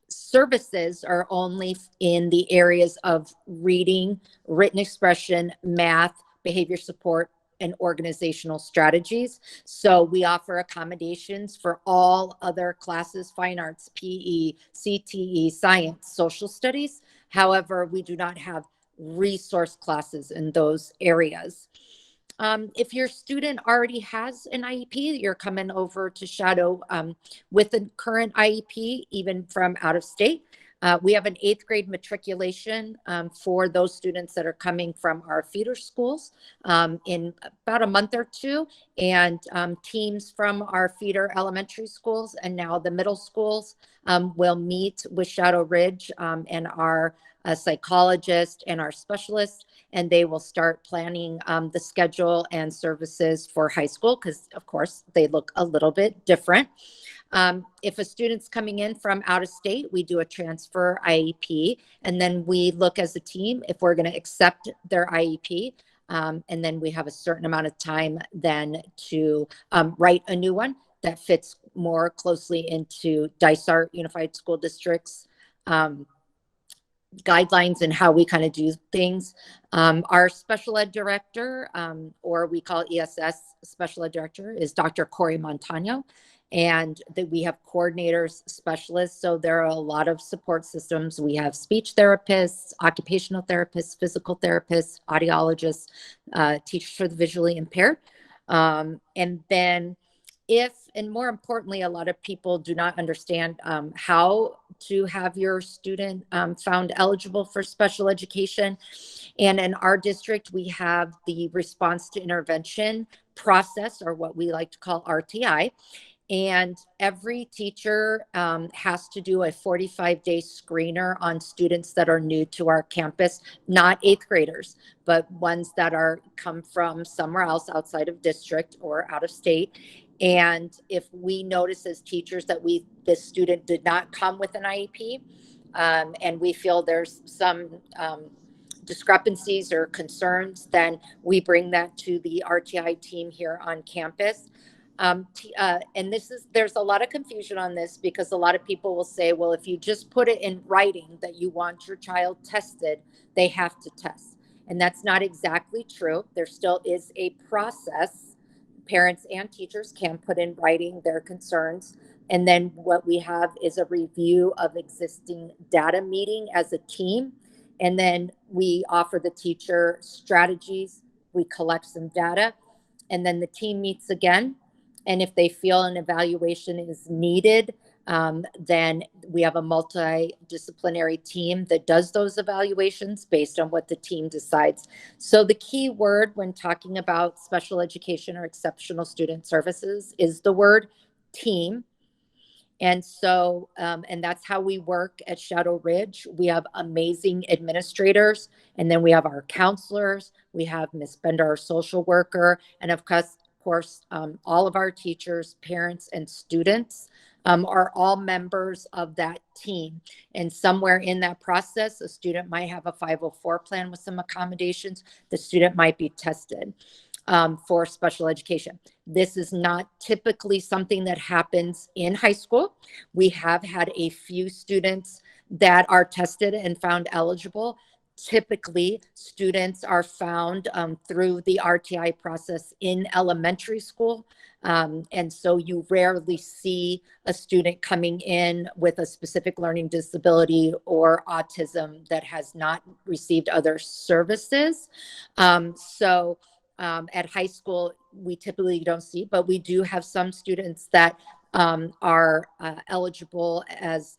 services are only in the areas of reading, written expression, math, behavior support, and organizational strategies. So we offer accommodations for all other classes: fine arts, PE, CTE, science, social studies. However, we do not have resource classes in those areas. If your student already has an IEP, you're coming over to Shadow with a current IEP, even from out of state. We have an 8th grade matriculation for those students that are coming from our feeder schools in about a month or two, and teams from our feeder elementary schools and now the middle schools will meet with Shadow Ridge and our psychologist and our specialists, and they will start planning the schedule and services for high school, because of course they look a little bit different. If a student's coming in from out of state, we do a transfer IEP, and then we look as a team if we're going to accept their IEP. And then we have a certain amount of time then to write a new one that fits more closely into Dysart Unified School District's guidelines and how we kind of do things. Our special ed director, or we call ESS special ed director, is Dr. Corey Montano. And that we have coordinators, specialists. So there are a lot of support systems. We have speech therapists, occupational therapists, physical therapists, audiologists, teachers for the visually impaired. And then and more importantly, a lot of people do not understand how to have your student found eligible for special education. And in our district, we have the response to intervention process, or what we like to call RTI. And every teacher has to do a 45-day screener on students that are new to our campus, not 8th graders, but ones that come from somewhere else outside of district or out of state. And if we notice as teachers that this student did not come with an IEP, and we feel there's some discrepancies or concerns, then we bring that to the RTI team here on campus. And there's a lot of confusion on this because a lot of people will say, well, if you just put it in writing that you want your child tested, they have to test. And that's not exactly true. There still is a process. Parents and teachers can put in writing their concerns. And then what we have is a review of existing data meeting as a team. And then we offer the teacher strategies. We collect some data, and then the team meets again. And if they feel an evaluation is needed, then we have a multidisciplinary team that does those evaluations based on what the team decides. So the key word when talking about special education or exceptional student services is the word team. And so, and that's how we work at Shadow Ridge. We have amazing administrators, and then we have our counselors. We have Miss Bender, our social worker, and of course, all of our teachers, parents, and students are all members of that team. And somewhere in that process, a student might have a 504 plan with some accommodations. The student might be tested for special education. This is not typically something that happens in high school. We have had a few students that are tested and found eligible. Typically, students are found through the RTI process in elementary school. And so you rarely see a student coming in with a specific learning disability or autism that has not received other services. At high school, we typically don't see, but we do have some students that are eligible as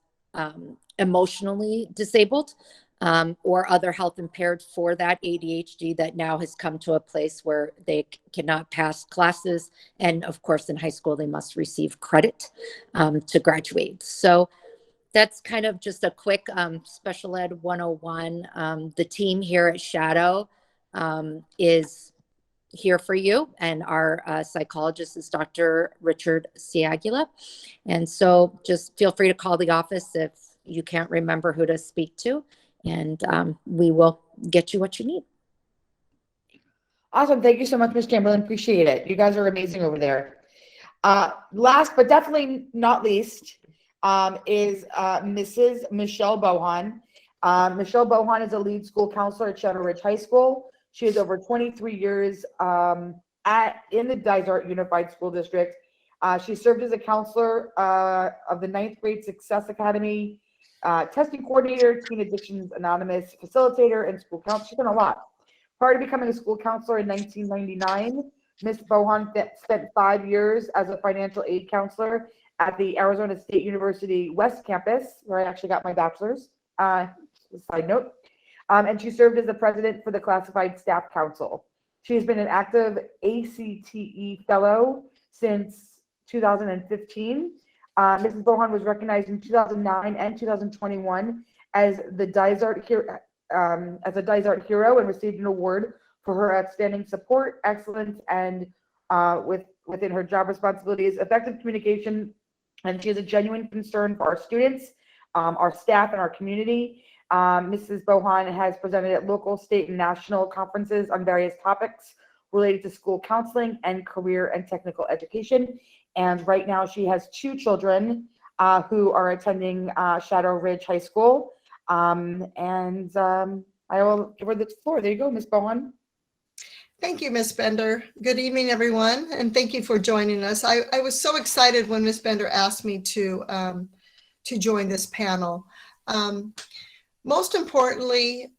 emotionally disabled or other health impaired for that ADHD that now has come to a place where they cannot pass classes. And of course, in high school, they must receive credit to graduate. So that's kind of just a quick special ed 101. The team here at Shadow is here for you, and our psychologist is Dr. Richard Ciagula. And so just feel free to call the office if you can't remember who to speak to, and we will get you what you need. Awesome. Thank you so much, Ms. Chamberlain. Appreciate it. You guys are amazing over there. Last but definitely not least is Mrs. Michelle Bohan. Michelle Bohan is a lead school counselor at Shadow Ridge High School. She has over 23 years in the Dysart Unified School District. She served as a counselor of the 9th grade Success Academy, testing coordinator, Teen Addictions Anonymous facilitator, and school counselor. She's done a lot. Prior to becoming a school counselor in 1999, Ms. Bohan spent 5 years as a financial aid counselor at the Arizona State University West Campus, where I actually got my bachelor's. Side note. And she served as the president for the Classified Staff Council. She has been an active ACTE fellow since 2015. Mrs. Bohan was recognized in 2009 and 2021 as the Dysart Hero, and received an award for her outstanding support, excellence, and within her job responsibilities, effective communication, and she has a genuine concern for our students, our staff, and our community. Mrs. Bohan has presented at local, state, and national conferences on various topics related to school counseling and career and technical education. And right now she has 2 children who are attending Shadow Ridge High School. I will give her the floor. There you go, Ms. Bohan. Thank you, Ms. Bender. Good evening, everyone, and thank you for joining us. I was so excited when Ms. Bender asked me to join this panel. Most importantly,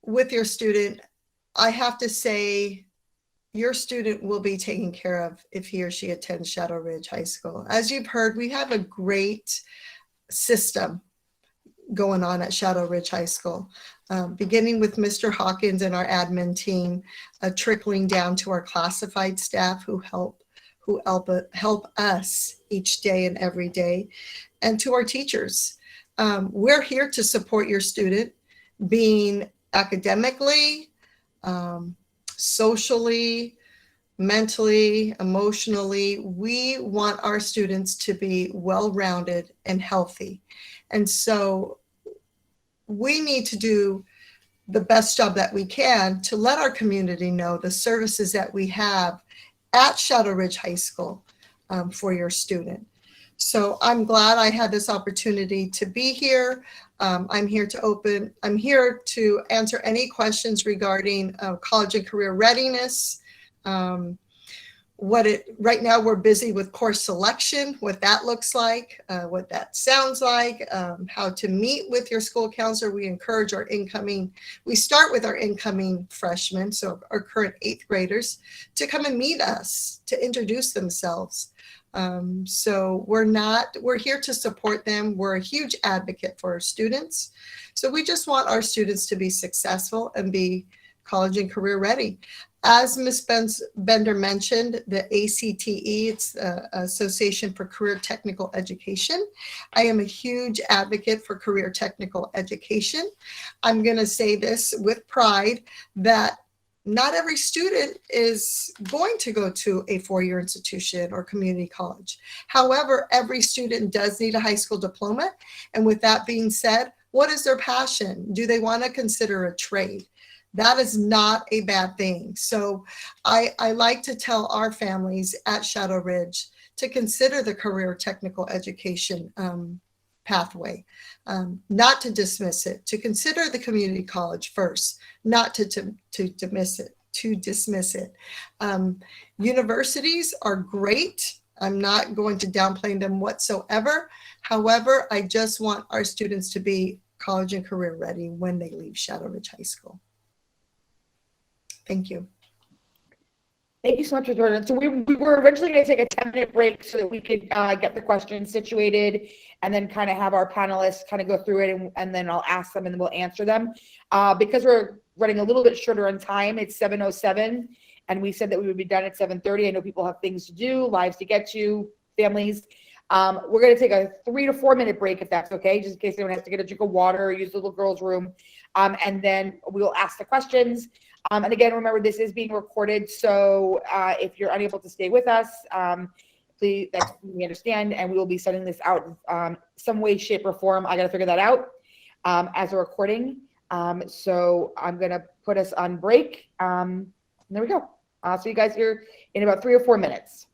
with your student, I have to say your student will be taken care of if he or she attends Shadow Ridge High School. As you've heard, we have a great system going on at Shadow Ridge High School, beginning with Mr. Hawkins and our admin team, trickling down to our classified staff who help us each day and every day, and to our teachers. We're here to support your student, being academically, socially, mentally, emotionally. We want our students to be well-rounded and healthy. And so we need to do the best job that we can to let our community know the services that we have at Shadow Ridge High School for your student. So I'm glad I had this opportunity to be here. I'm here to answer any questions regarding college and career readiness. Right now we're busy with course selection, what that looks like, what that sounds like, how to meet with your school counselor. We encourage we start with our incoming freshmen, so our current 8th graders, to come and meet us, to introduce themselves. So we're here to support them. We're a huge advocate for our students. So we just want our students to be successful and be college and career ready. As Ms. Bender mentioned, the ACTE, it's the Association for Career Technical Education. I am a huge advocate for career technical education. I'm going to say this with pride that not every student is going to go to a 4-year institution or community college. However, every student does need a high school diploma. And with that being said, what is their passion? Do they want to consider a trade? That is not a bad thing. So I like to tell our families at Shadow Ridge to consider the career technical education pathway, not to dismiss it, to consider the community college first, not to dismiss it. Universities are great. I'm not going to downplay them whatsoever. However, I just want our students to be college and career ready when they leave Shadow Ridge High School. Thank you. Thank you so much for joining us. So we were originally going to take a 10-minute break so that we could get the questions situated and then kind of have our panelists kind of go through it, and then I'll ask them and then we'll answer them. Because we're running a little bit shorter on time, it's 7:07, and we said that we would be done at 7:30. I know people have things to do, lives to get to, families. We're going to take a 3 to 4 minute break if that's okay, just in case anyone has to get a drink of water or use the little girl's room. And then we will ask the questions. And again, remember, this is being recorded, so if you're unable to stay with us, please, we understand, and we will be sending this out some way, shape, or form. I got to figure that out as a recording. So I'm going to put us on break. And there we go. I'll see you guys here in about 3 or 4 minutes.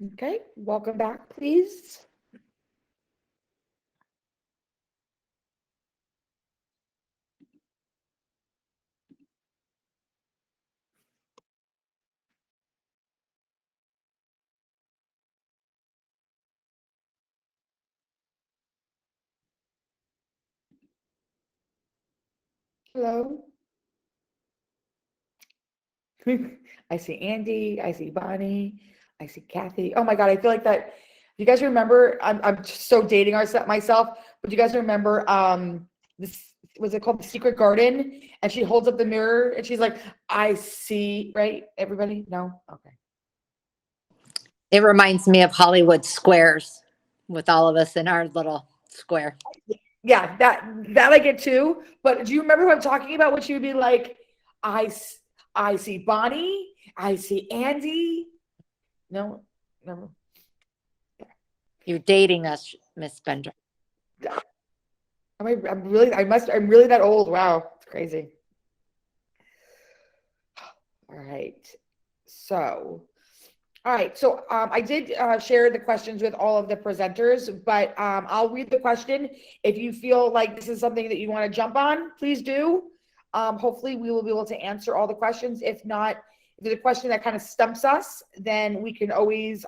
Okay, welcome back, please. Hello. I see Andy, I see Bonnie, I see Kathy. Oh my God, I feel like that. You guys remember, I'm just so dating myself, but you guys remember this, was it called The Secret Garden? And she holds up the mirror and she's like, I see, right? Everybody? No? Okay. It reminds me of Hollywood Squares with all of us in our little square. Yeah, that I get too. But do you remember what I'm talking about? When she would be like, I see Bonnie, I see Andy. No, no. You're dating us, Miss Bender. I'm really that old. Wow, it's crazy. All right. So, I did share the questions with all of the presenters, but I'll read the question. If you feel like this is something that you want to jump on, please do. Hopefully we will be able to answer all the questions. If not, if there's a question that kind of stumps us, then we can always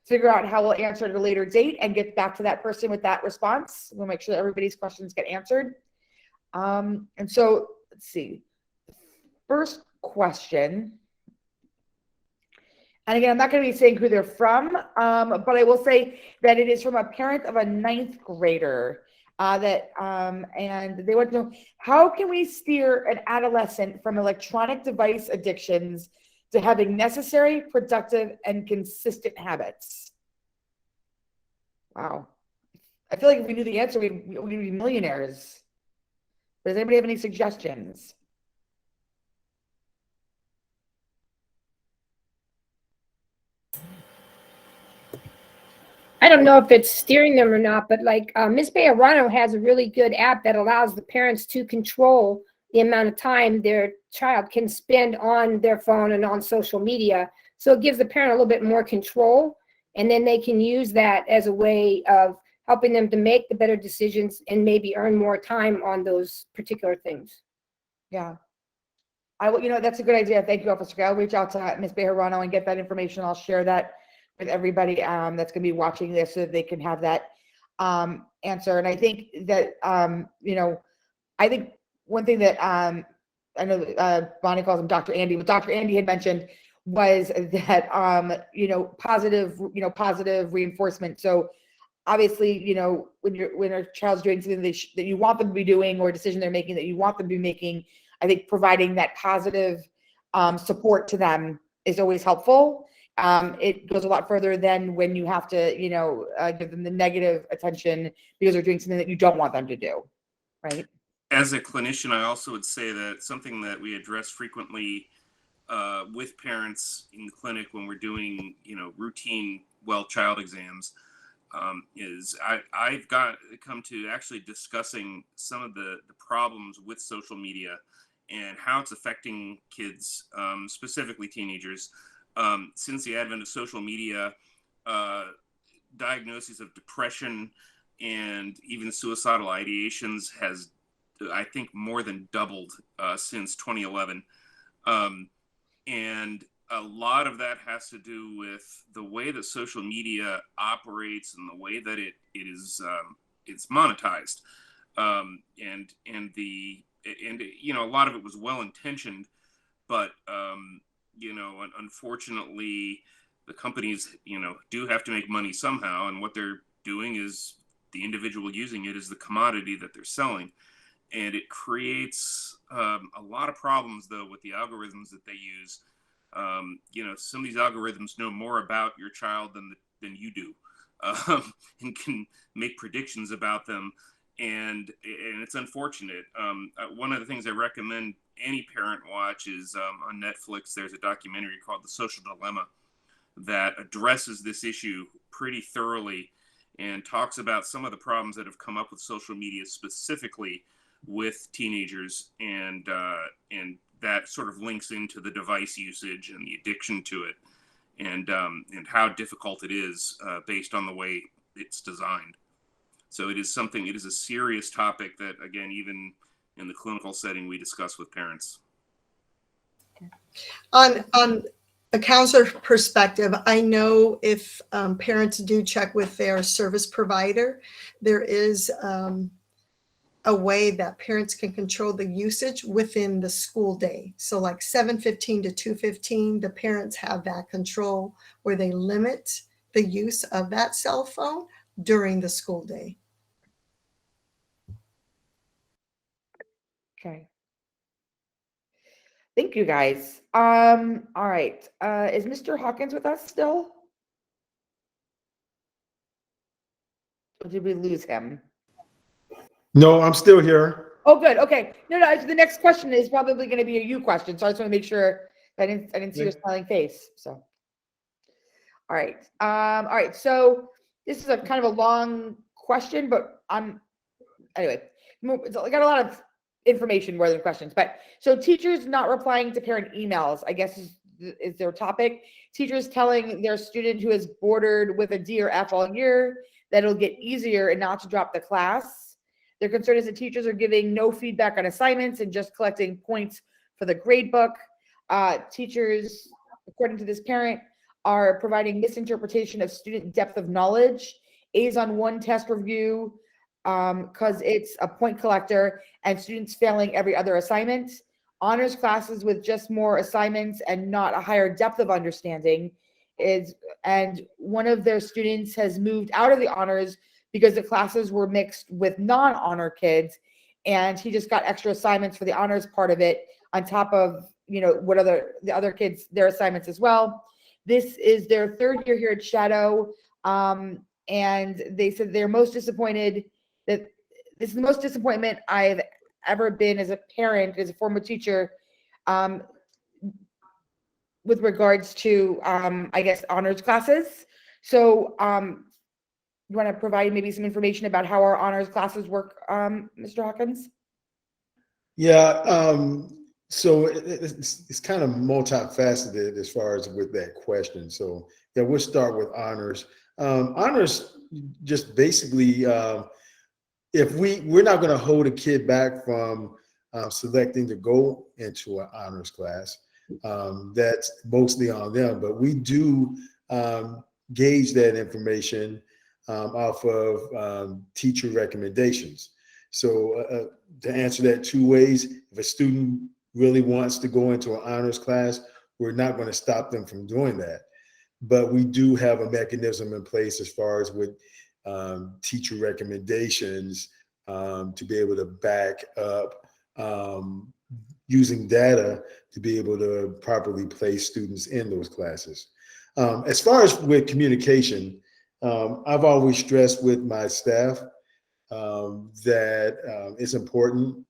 figure out how we'll answer at a later date and get back to that person with that response. We'll make sure that everybody's questions get answered. And so let's see. First question. And again, I'm not going to be saying who they're from, but I will say that it is from a parent of a 9th grader and they want to know, how can we steer an adolescent from electronic device addictions to having necessary, productive, and consistent habits? Wow. I feel like if we knew the answer, we'd be millionaires. Does anybody have any suggestions? I don't know if it's steering them or not, but like Ms. Bejarano has a really good app that allows the parents to control the amount of time their child can spend on their phone and on social media. So it gives the parent a little bit more control, and then they can use that as a way of helping them to make the better decisions and maybe earn more time on those particular things. Yeah. That's a good idea. Thank you, Officer. I'll reach out to Ms. Bejarano and get that information. I'll share that with everybody that's going to be watching this so that they can have that answer. And I think that, I think one thing that I know Bonnie calls him Dr. Andy, what Dr. Andy had mentioned was that, positive reinforcement. So obviously, when a child's doing something that you want them to be doing, or a decision they're making that you want them to be making, I think providing that positive support to them is always helpful. It goes a lot further than when you have to, give them the negative attention because they're doing something that you don't want them to do, right? As a clinician, I also would say that something that we address frequently with parents in the clinic when we're doing, routine child exams is I've come to actually discussing some of the problems with social media and how it's affecting kids, specifically teenagers. Since the advent of social media, diagnoses of depression and even suicidal ideations has, I think, more than doubled since 2011. And a lot of that has to do with the way that social media operates and the way that it's monetized. And a lot of it was well intentioned, but unfortunately, the companies, do have to make money somehow. And what they're doing is the individual using it is the commodity that they're selling. And it creates a lot of problems, though, with the algorithms that they use. Some of these algorithms know more about your child than you do, and can make predictions about them. And it's unfortunate. One of the things I recommend any parent watch is on Netflix. There's a documentary called The Social Dilemma that addresses this issue pretty thoroughly and talks about some of the problems that have come up with social media specifically with teenagers, and that sort of links into the device usage and the addiction to it. and how difficult it is based on the way it's designed. So it is a serious topic that, again, even in the clinical setting, we discuss with parents. On a counselor perspective, I know if parents do check with their service provider, there is a way that parents can control the usage within the school day. So like 7:15 to 2:15, the parents have that control where they limit the use of that cell phone during the school day. Okay. Thank you, guys. All right. Is Mr. Hawkins with us still? Or did we lose him? No, I'm still here. Oh, good. Okay. No. The next question is probably going to be a you question. So I just want to make sure that I didn't see your smiling face. So, all right. All right. So this is a kind of a long question, but anyway, I got a lot of information more than questions. But so teachers not replying to parent emails, I guess is their topic. Teachers telling their student who is bordered with a D or F all year that it'll get easier and not to drop the class. Their concern is that teachers are giving no feedback on assignments and just collecting points for the grade book. Teachers, according to this parent, are providing misinterpretation of student depth of knowledge. A's on one test review because it's a point collector, and students failing every other assignment. Honors classes with just more assignments and not a higher depth of understanding and one of their students has moved out of the honors because the classes were mixed with non-honor kids, and he just got extra assignments for the honors part of it on top of, what the other kids, their assignments as well. This is their third year here at Shadow, and they said they're most disappointed that this is the most disappointment I've ever been as a parent, as a former teacher, with regards to, I guess, honors classes. So, you want to provide maybe some information about how our honors classes work, Mr. Hawkins? Yeah, so it's kind of multifaceted as far as with that question. So yeah, we'll start with honors. Honors just basically, if we're not going to hold a kid back from selecting to go into an honors class, that's mostly on them, but we do gauge that information off of teacher recommendations. So to answer that two ways, if a student really wants to go into an honors class, we're not going to stop them from doing that. But we do have a mechanism in place as far as with teacher recommendations to be able to back up using data to be able to properly place students in those classes. As far as with communication, I've always stressed with my staff that it's important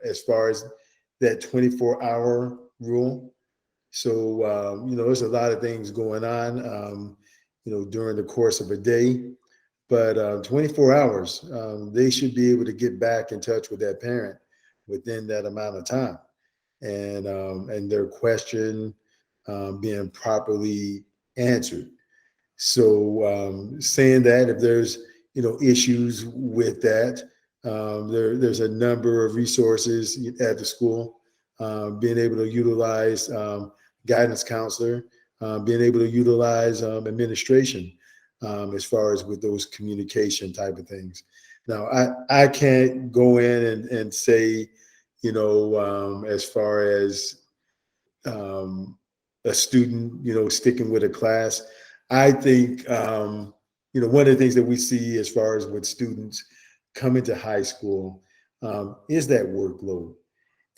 as far as that 24-hour rule. So, there's a lot of things going on, during the course of a day, but 24 hours, they should be able to get back in touch with that parent within that amount of time, and their question being properly answered. So saying that if there's issues with that, there's a number of resources at the school, being able to utilize guidance counselor, being able to utilize administration as far as with those communication type of things. Now, I can't go in and say, as far as a student, sticking with a class. I think, one of the things that we see as far as with students coming to high school is that workload.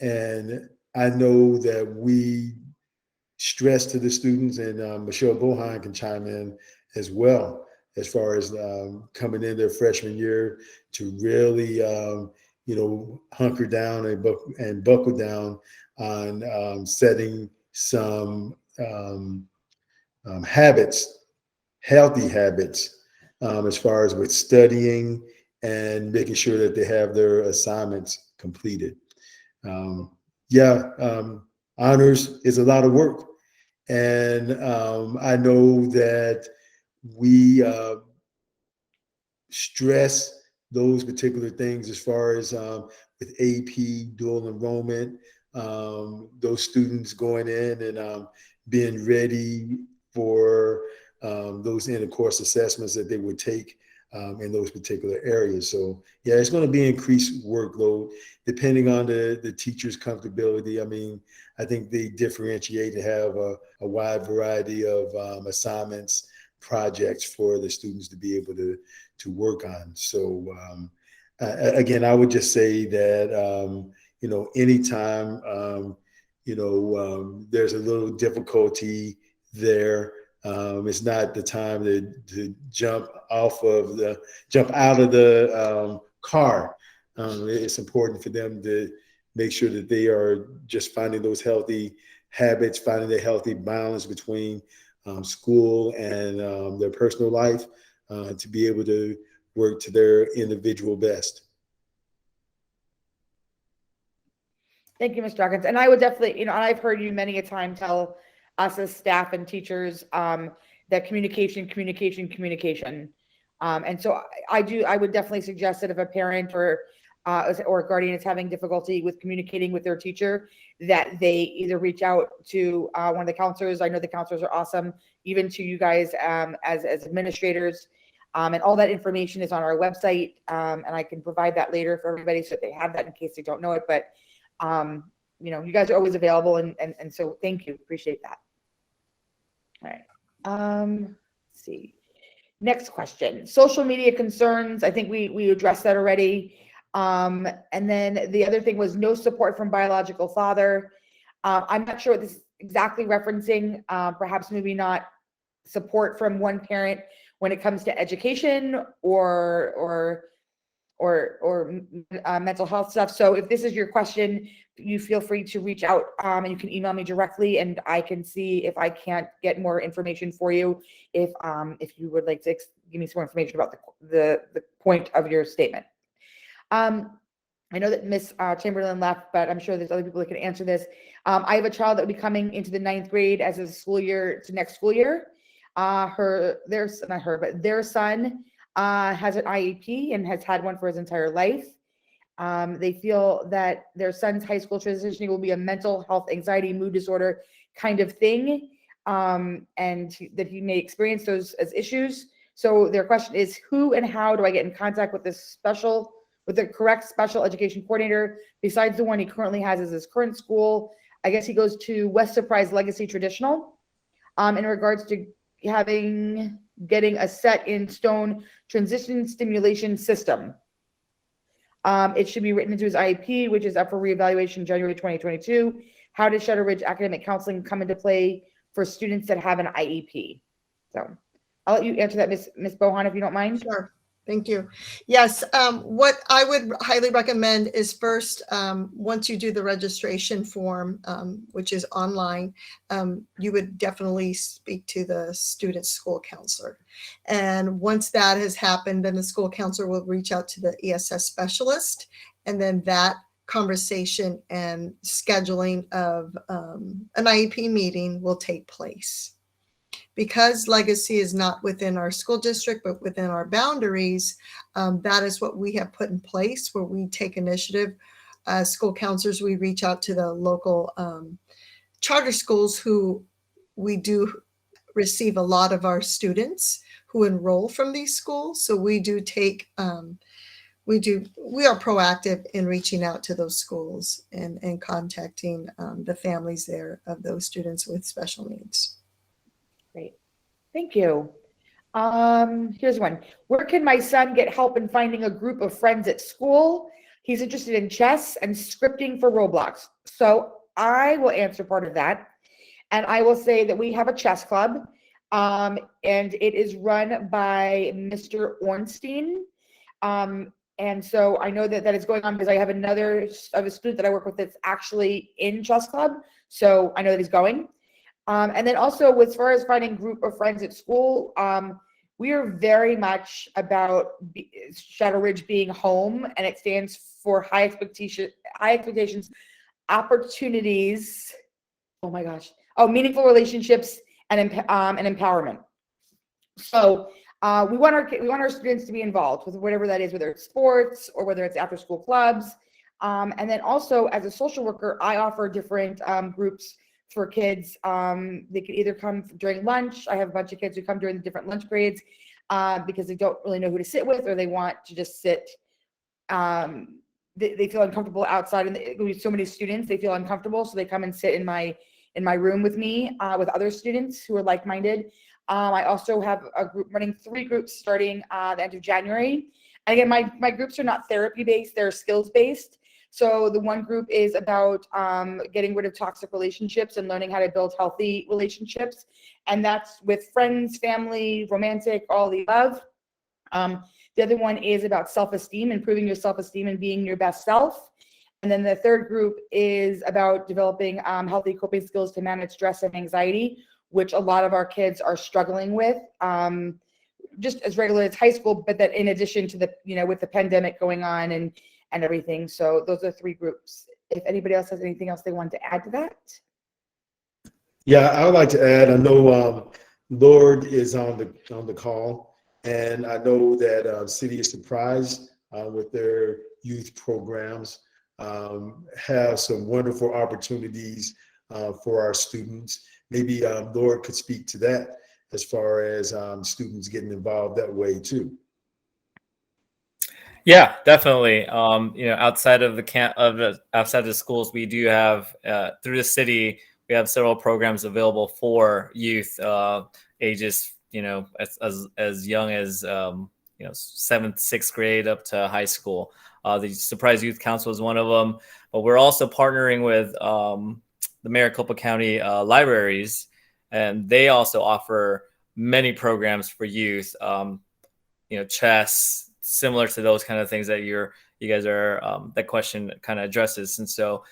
And I know that we stress to the students, and Michelle Bohan can chime in as well, as far as coming in their freshman year to really, hunker down and buckle down on setting some habits, healthy habits, as far as with studying and making sure that they have their assignments completed. Honors is a lot of work, And I know that we stress those particular things as far as with AP, dual enrollment, those students going in and being ready for those end of course assessments that they would take in those particular areas. So yeah, it's going to be increased workload depending on the teacher's comfortability. I mean, I think they differentiate and have a wide variety of assignments, projects for the students to be able to work on. So again, I would just say that you know, anytime you know there's a little difficulty there, it's not the time to jump out of the car. It's important for them to make sure that they are just finding those healthy habits, finding the healthy balance between school and their personal life to be able to work to their individual best. Thank you, Mr. Dawkins. And I would definitely, you know, and I've heard you many a time tell us as staff and teachers that communication. And so I would definitely suggest that if a parent or guardian is having difficulty with communicating with their teacher, that they either reach out to one of the counselors. I know the counselors are awesome, even to you guys as administrators. And all that information is on our website. And I can provide that later for everybody so that they have that in case they don't know it. But you know, you guys are always available, and so thank you, appreciate that. All right, let's see. Next question, social media concerns. I think we addressed that already. And then the other thing was no support from biological father. I'm not sure what this is exactly referencing, perhaps maybe not support from one parent when it comes to education or mental health stuff. So if this is your question, you feel free to reach out and you can email me directly and I can see if I can't get more information for you. If you would like to give me some more information about the point of your statement. I know that Miss Chamberlain left, but I'm sure there's other people that can answer this. I have a child that will be coming into the 9th grade as a school year to next school year. Their son has an IEP and has had one for his entire life. They feel that their son's high school transitioning will be a mental health, anxiety, mood disorder kind of thing, and that he may experience those as issues. So their question is, who and how do I get in contact with the correct special education coordinator besides the one he currently has as his current school? I guess he goes to West Surprise Legacy Traditional. In regards to getting a set in stone transition stimulation system. It should be written into his IEP, which is up for reevaluation January 2022. How does Shadow Ridge academic counseling come into play for students that have an IEP? So I'll let you answer that, Miss Bohan, if you don't mind. Sure. Thank you. Yes, what I would highly recommend is first, once you do the registration form, which is online, you would definitely speak to the student school counselor. And once that has happened, then the school counselor will reach out to the ESS specialist, and then that conversation and scheduling of an IEP meeting will take place. Because Legacy is not within our school district, but within our boundaries, that is what we have put in place where we take initiative. School counselors, we reach out to the local charter schools who we do receive a lot of our students who enroll from these schools. So we do take, we are proactive in reaching out to those schools and contacting the families there of those students with special needs. Great. Thank you. Here's one. Where can my son get help in finding a group of friends at school? He's interested in chess and scripting for Roblox. So I will answer part of that. And I will say that we have a chess club, and it is run by Mr. Ornstein. And so I know that is going on because I have a student that I work with that's actually in chess club. So I know that he's going. And then also, as far as finding a group of friends at school, we are very much about Shadow Ridge being home, and it stands for high expectations, opportunities. Oh my gosh, meaningful relationships and empowerment. So we want our students to be involved with whatever that is, whether it's sports or whether it's after school clubs. And then also as a social worker, I offer different groups for kids. They could either come during lunch. I have a bunch of kids who come during the different lunch grades because they don't really know who to sit with, or they want to just sit. They feel uncomfortable outside, and with so many students, they feel uncomfortable, so they come and sit in my room with me with other students who are like-minded. I also have a group running 3 groups starting the end of January. And again, my groups are not therapy-based; they're skills-based. So the one group is about getting rid of toxic relationships and learning how to build healthy relationships, and that's with friends, family, romantic, all the above. The other one is about self-esteem, improving your self-esteem and being your best self. And then the third group is about developing healthy coping skills to manage stress and anxiety, which a lot of our kids are struggling with, just as regularly as high school, but that in addition to with the pandemic going on and everything. So those are 3 groups. If anybody else has anything else they want to add to that. Yeah, I would like to add, I know Lord is on the call. And I know that City is Surprised with their youth programs have some wonderful opportunities for our students. Maybe Laura could speak to that as far as students getting involved that way too. Yeah, definitely. Outside of outside of the schools, we do have through the city, we have several programs available for youth ages, as young as 7th, 6th grade up to high school. The Surprise Youth Council is one of them, but we're also partnering with the Maricopa County libraries, and they also offer many programs for youth. Chess, similar to those kind of things that you guys are that question kind of addresses. And so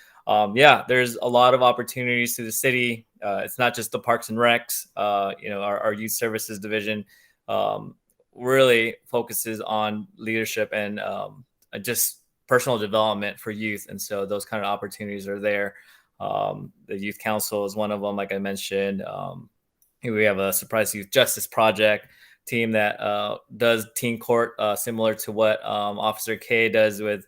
there's a lot of opportunities through the city. It's not just the Parks and Recs. Our youth services division really focuses on leadership and just personal development for youth. And so those kind of opportunities are there. The Youth Council is one of them, like I mentioned. We have a Surprise Youth Justice Project team that does teen court, similar to what Officer K does with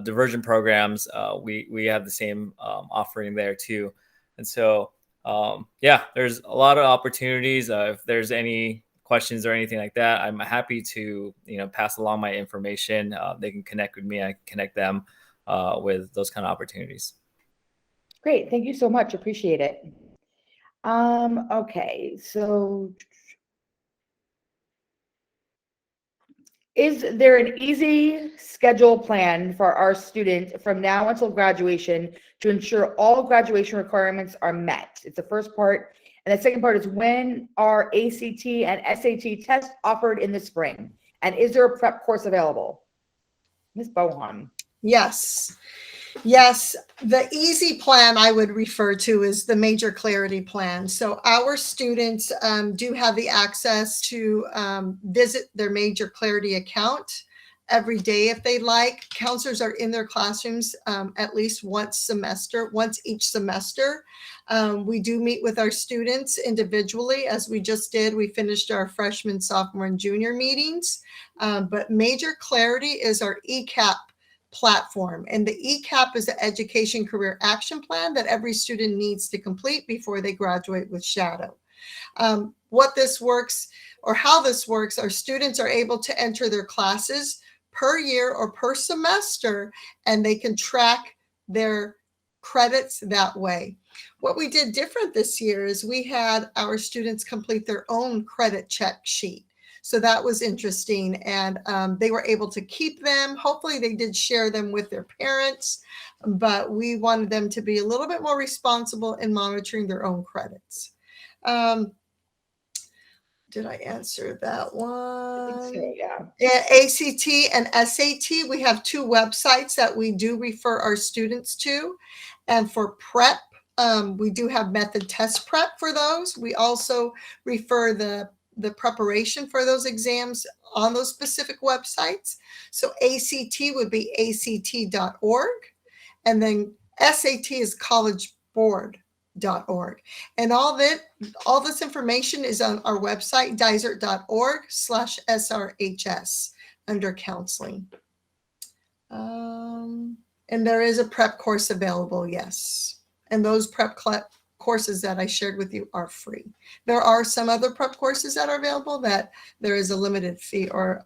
diversion programs. We have the same offering there too. And so, there's a lot of opportunities. If there's any questions or anything like that, I'm happy to, pass along my information. They can connect with me. I can connect them with those kind of opportunities. Great. Thank you so much. Appreciate it. Okay. So is there an easy schedule plan for our students from now until graduation to ensure all graduation requirements are met? It's the first part. And the second part is, when are ACT and SAT tests offered in the spring? And is there a prep course available? Ms. Bohan. Yes. Yes, the easy plan I would refer to is the Major Clarity Plan. So our students do have the access to visit their Major Clarity account every day if they like. Counselors are in their classrooms at least once each semester. We do meet with our students individually, as we just did. We finished our freshman, sophomore, and junior meetings. But Major Clarity is our ECAP platform, and the ECAP is the Education Career Action Plan that every student needs to complete before they graduate with Shadow. What this works, or how this works, our students are able to enter their classes per year or per semester, and they can track their credits that way. What we did different this year is we had our students complete their own credit check sheet. So that was interesting, and they were able to keep them. Hopefully they did share them with their parents, but we wanted them to be a little bit more responsible in monitoring their own credits. Did I answer that one? I think so, yeah. ACT and SAT, we have 2 websites that we do refer our students to. And for prep, we do have method test prep for those. We also refer the preparation for those exams on those specific websites. So ACT would be act.org. And then SAT is College Board And all this information is on our website, dysart.org/SRHS under counseling. And there is a prep course available, yes. And those prep courses that I shared with you are free. There are some other prep courses that are available that there is a limited fee or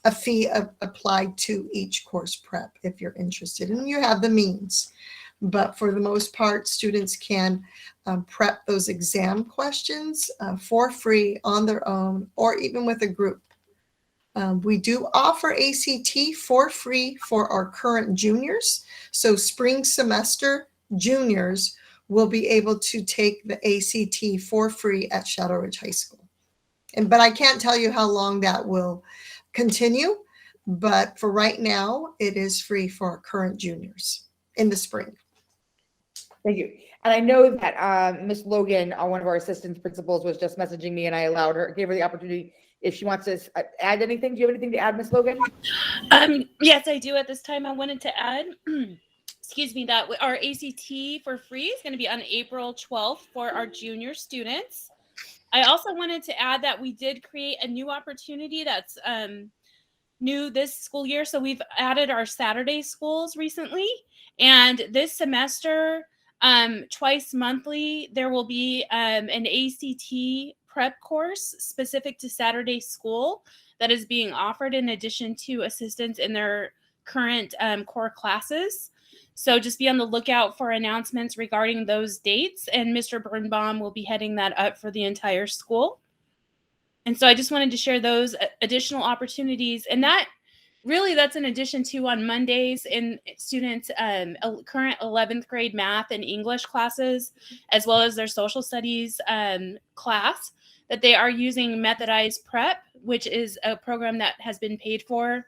a fee applied to each course prep if you're interested and you have the means. But for the most part, students can prep those exam questions for free on their own or even with a group. We do offer ACT for free for our current juniors. So spring semester juniors will be able to take the ACT for free at Shadow Ridge High School. But I can't tell you how long that will continue. But for right now, it is free for our current juniors in the spring. Thank you. And I know that Ms. Logan, one of our assistant principals, was just messaging me, and I gave her the opportunity if she wants to add anything. Do you have anything to add, Ms. Logan? Yes, I do. At this time, I wanted to add, excuse me, that our ACT for free is going to be on April 12th for our junior students. I also wanted to add that we did create a new opportunity that's new this school year. So we've added our Saturday schools recently, and this semester, twice monthly, there will be an ACT prep course specific to Saturday school that is being offered in addition to assistance in their current core classes. So just be on the lookout for announcements regarding those dates, and Mr. Birnbaum will be heading that up for the entire school. And so I just wanted to share those additional opportunities, and that's in addition to on Mondays in students' current 11th grade math and English classes, as well as their social studies class, that they are using methodized prep, which is a program that has been paid for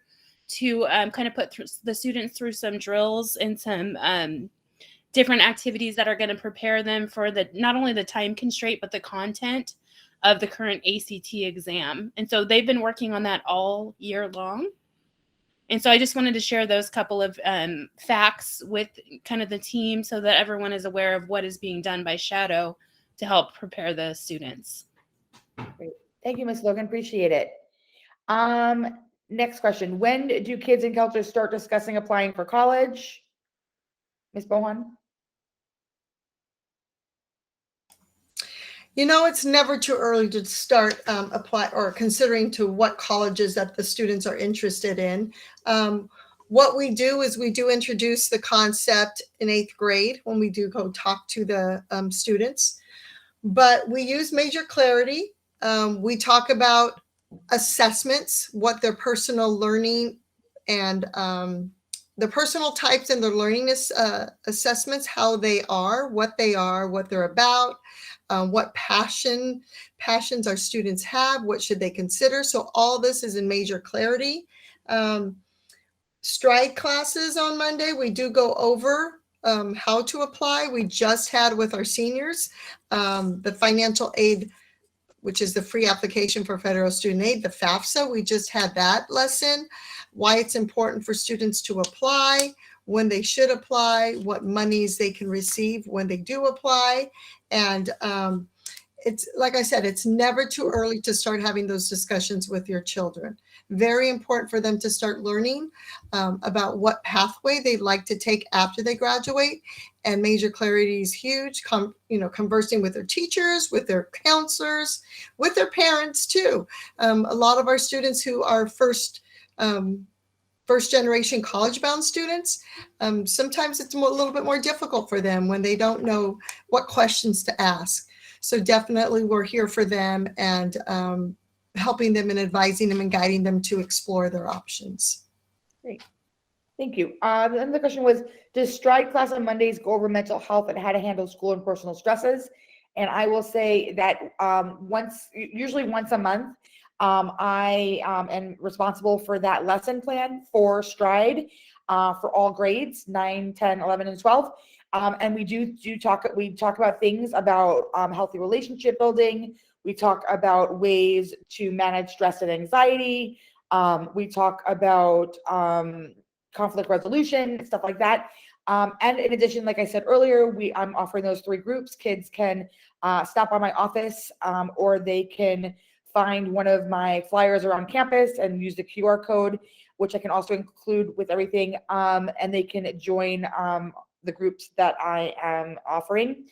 to kind of put the students through some drills and some different activities that are going to prepare them for not only the time constraint, but the content of the current ACT exam. And so they've been working on that all year long. And so I just wanted to share those couple of facts with kind of the team so that everyone is aware of what is being done by Shadow to help prepare the students. Great. Thank you, Ms. Logan. Appreciate it. Next question. When do kids and counselors start discussing applying for college? Ms. Bohan? You know, it's never too early to start apply or considering to what colleges that the students are interested in. What we do is we do introduce the concept in 8th grade when we do go talk to the students, but we use Major Clarity. We talk about assessments, what their personal learning and the personal types and their learning assessments, how they are, what they're about, what passions our students have, what should they consider. So all this is in Major Clarity. Stride classes on Monday, we do go over how to apply. We just had with our seniors, the financial aid, which is the free application for federal student aid, the FAFSA. We just had that lesson, why it's important for students to apply, when they should apply, what monies they can receive when they do apply. And it's like I said, it's never too early to start having those discussions with your children. Very important for them to start learning about what pathway they'd like to take after they graduate. And Major Clarity is huge, conversing with their teachers, with their counselors, with their parents too. A lot of our students who are first generation college bound students, sometimes it's a little bit more difficult for them when they don't know what questions to ask. So definitely we're here for them and helping them and advising them and guiding them to explore their options. Great. Thank you. Then the question was, does Stride class on Mondays go over mental health and how to handle school and personal stresses? And I will say that usually once a month, I am responsible for that lesson plan for Stride for all grades, 9, 10, 11, and 12. And we talk about things about healthy relationship building. We talk about ways to manage stress and anxiety. We talk about conflict resolution, stuff like that. And in addition, like I said earlier, I'm offering those 3 groups. Kids can stop by my office, or they can find one of my flyers around campus and use the QR code, which I can also include with everything. And they can join the groups that I am offering.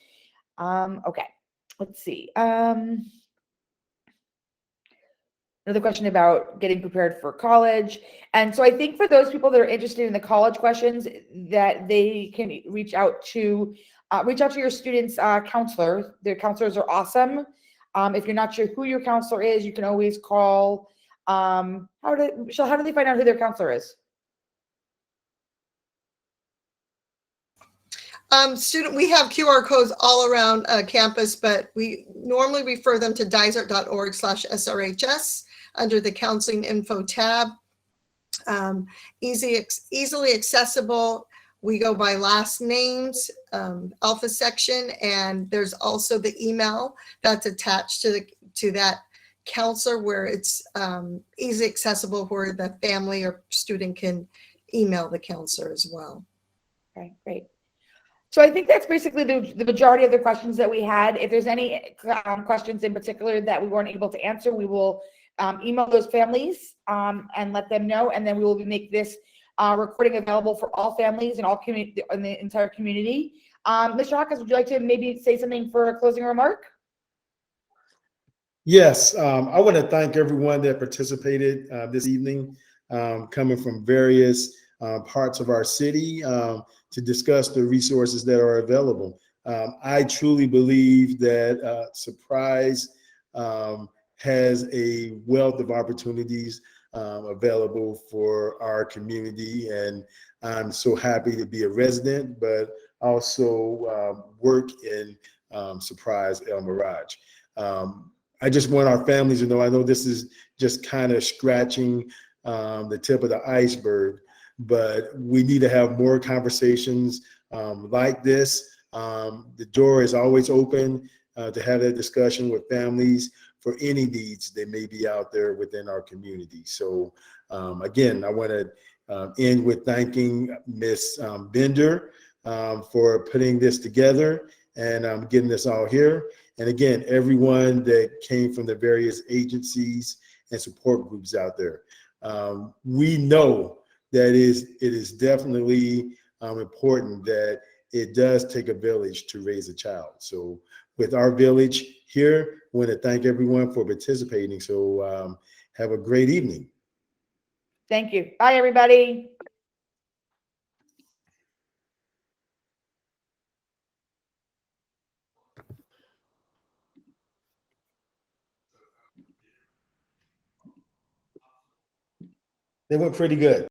Okay, let's see. Another question about getting prepared for college. And so I think for those people that are interested in the college questions, that they can reach out to your student's counselor. Their counselors are awesome. If you're not sure who your counselor is, you can always call. Michelle, how do they find out who their counselor is? We have QR codes all around campus, but we normally refer them to dysart.org/SRHS under the counseling info tab. Easily accessible. We go by last names, alpha section, and there's also the email that's attached to that counselor, where it's easily accessible, where the family or student can email the counselor as well. Okay, great. So I think that's basically the majority of the questions that we had. If there's any questions in particular that we weren't able to answer, we will email those families and let them know, and then we will make this recording available for all families and all community in the entire community. Mr. Hawkins, would you like to maybe say something for a closing remark? Yes, I want to thank everyone that participated this evening, coming from various parts of our city to discuss the resources that are available. I truly believe that Surprise has a wealth of opportunities available for our community, and I'm so happy to be a resident, but also work in Surprise El Mirage. I just want our families to know, I know this is just kind of scratching the tip of the iceberg, but we need to have more conversations like this. The door is always open to have that discussion with families for any needs that may be out there within our community. So again, I want to end with thanking Ms. Bender for putting this together and getting this all here. And again, everyone that came from the various agencies and support groups out there. We know that it is definitely important that it does take a village to raise a child. So with our village here, I want to thank everyone for participating. So have a great evening. Thank you. Bye, everybody. They went pretty good.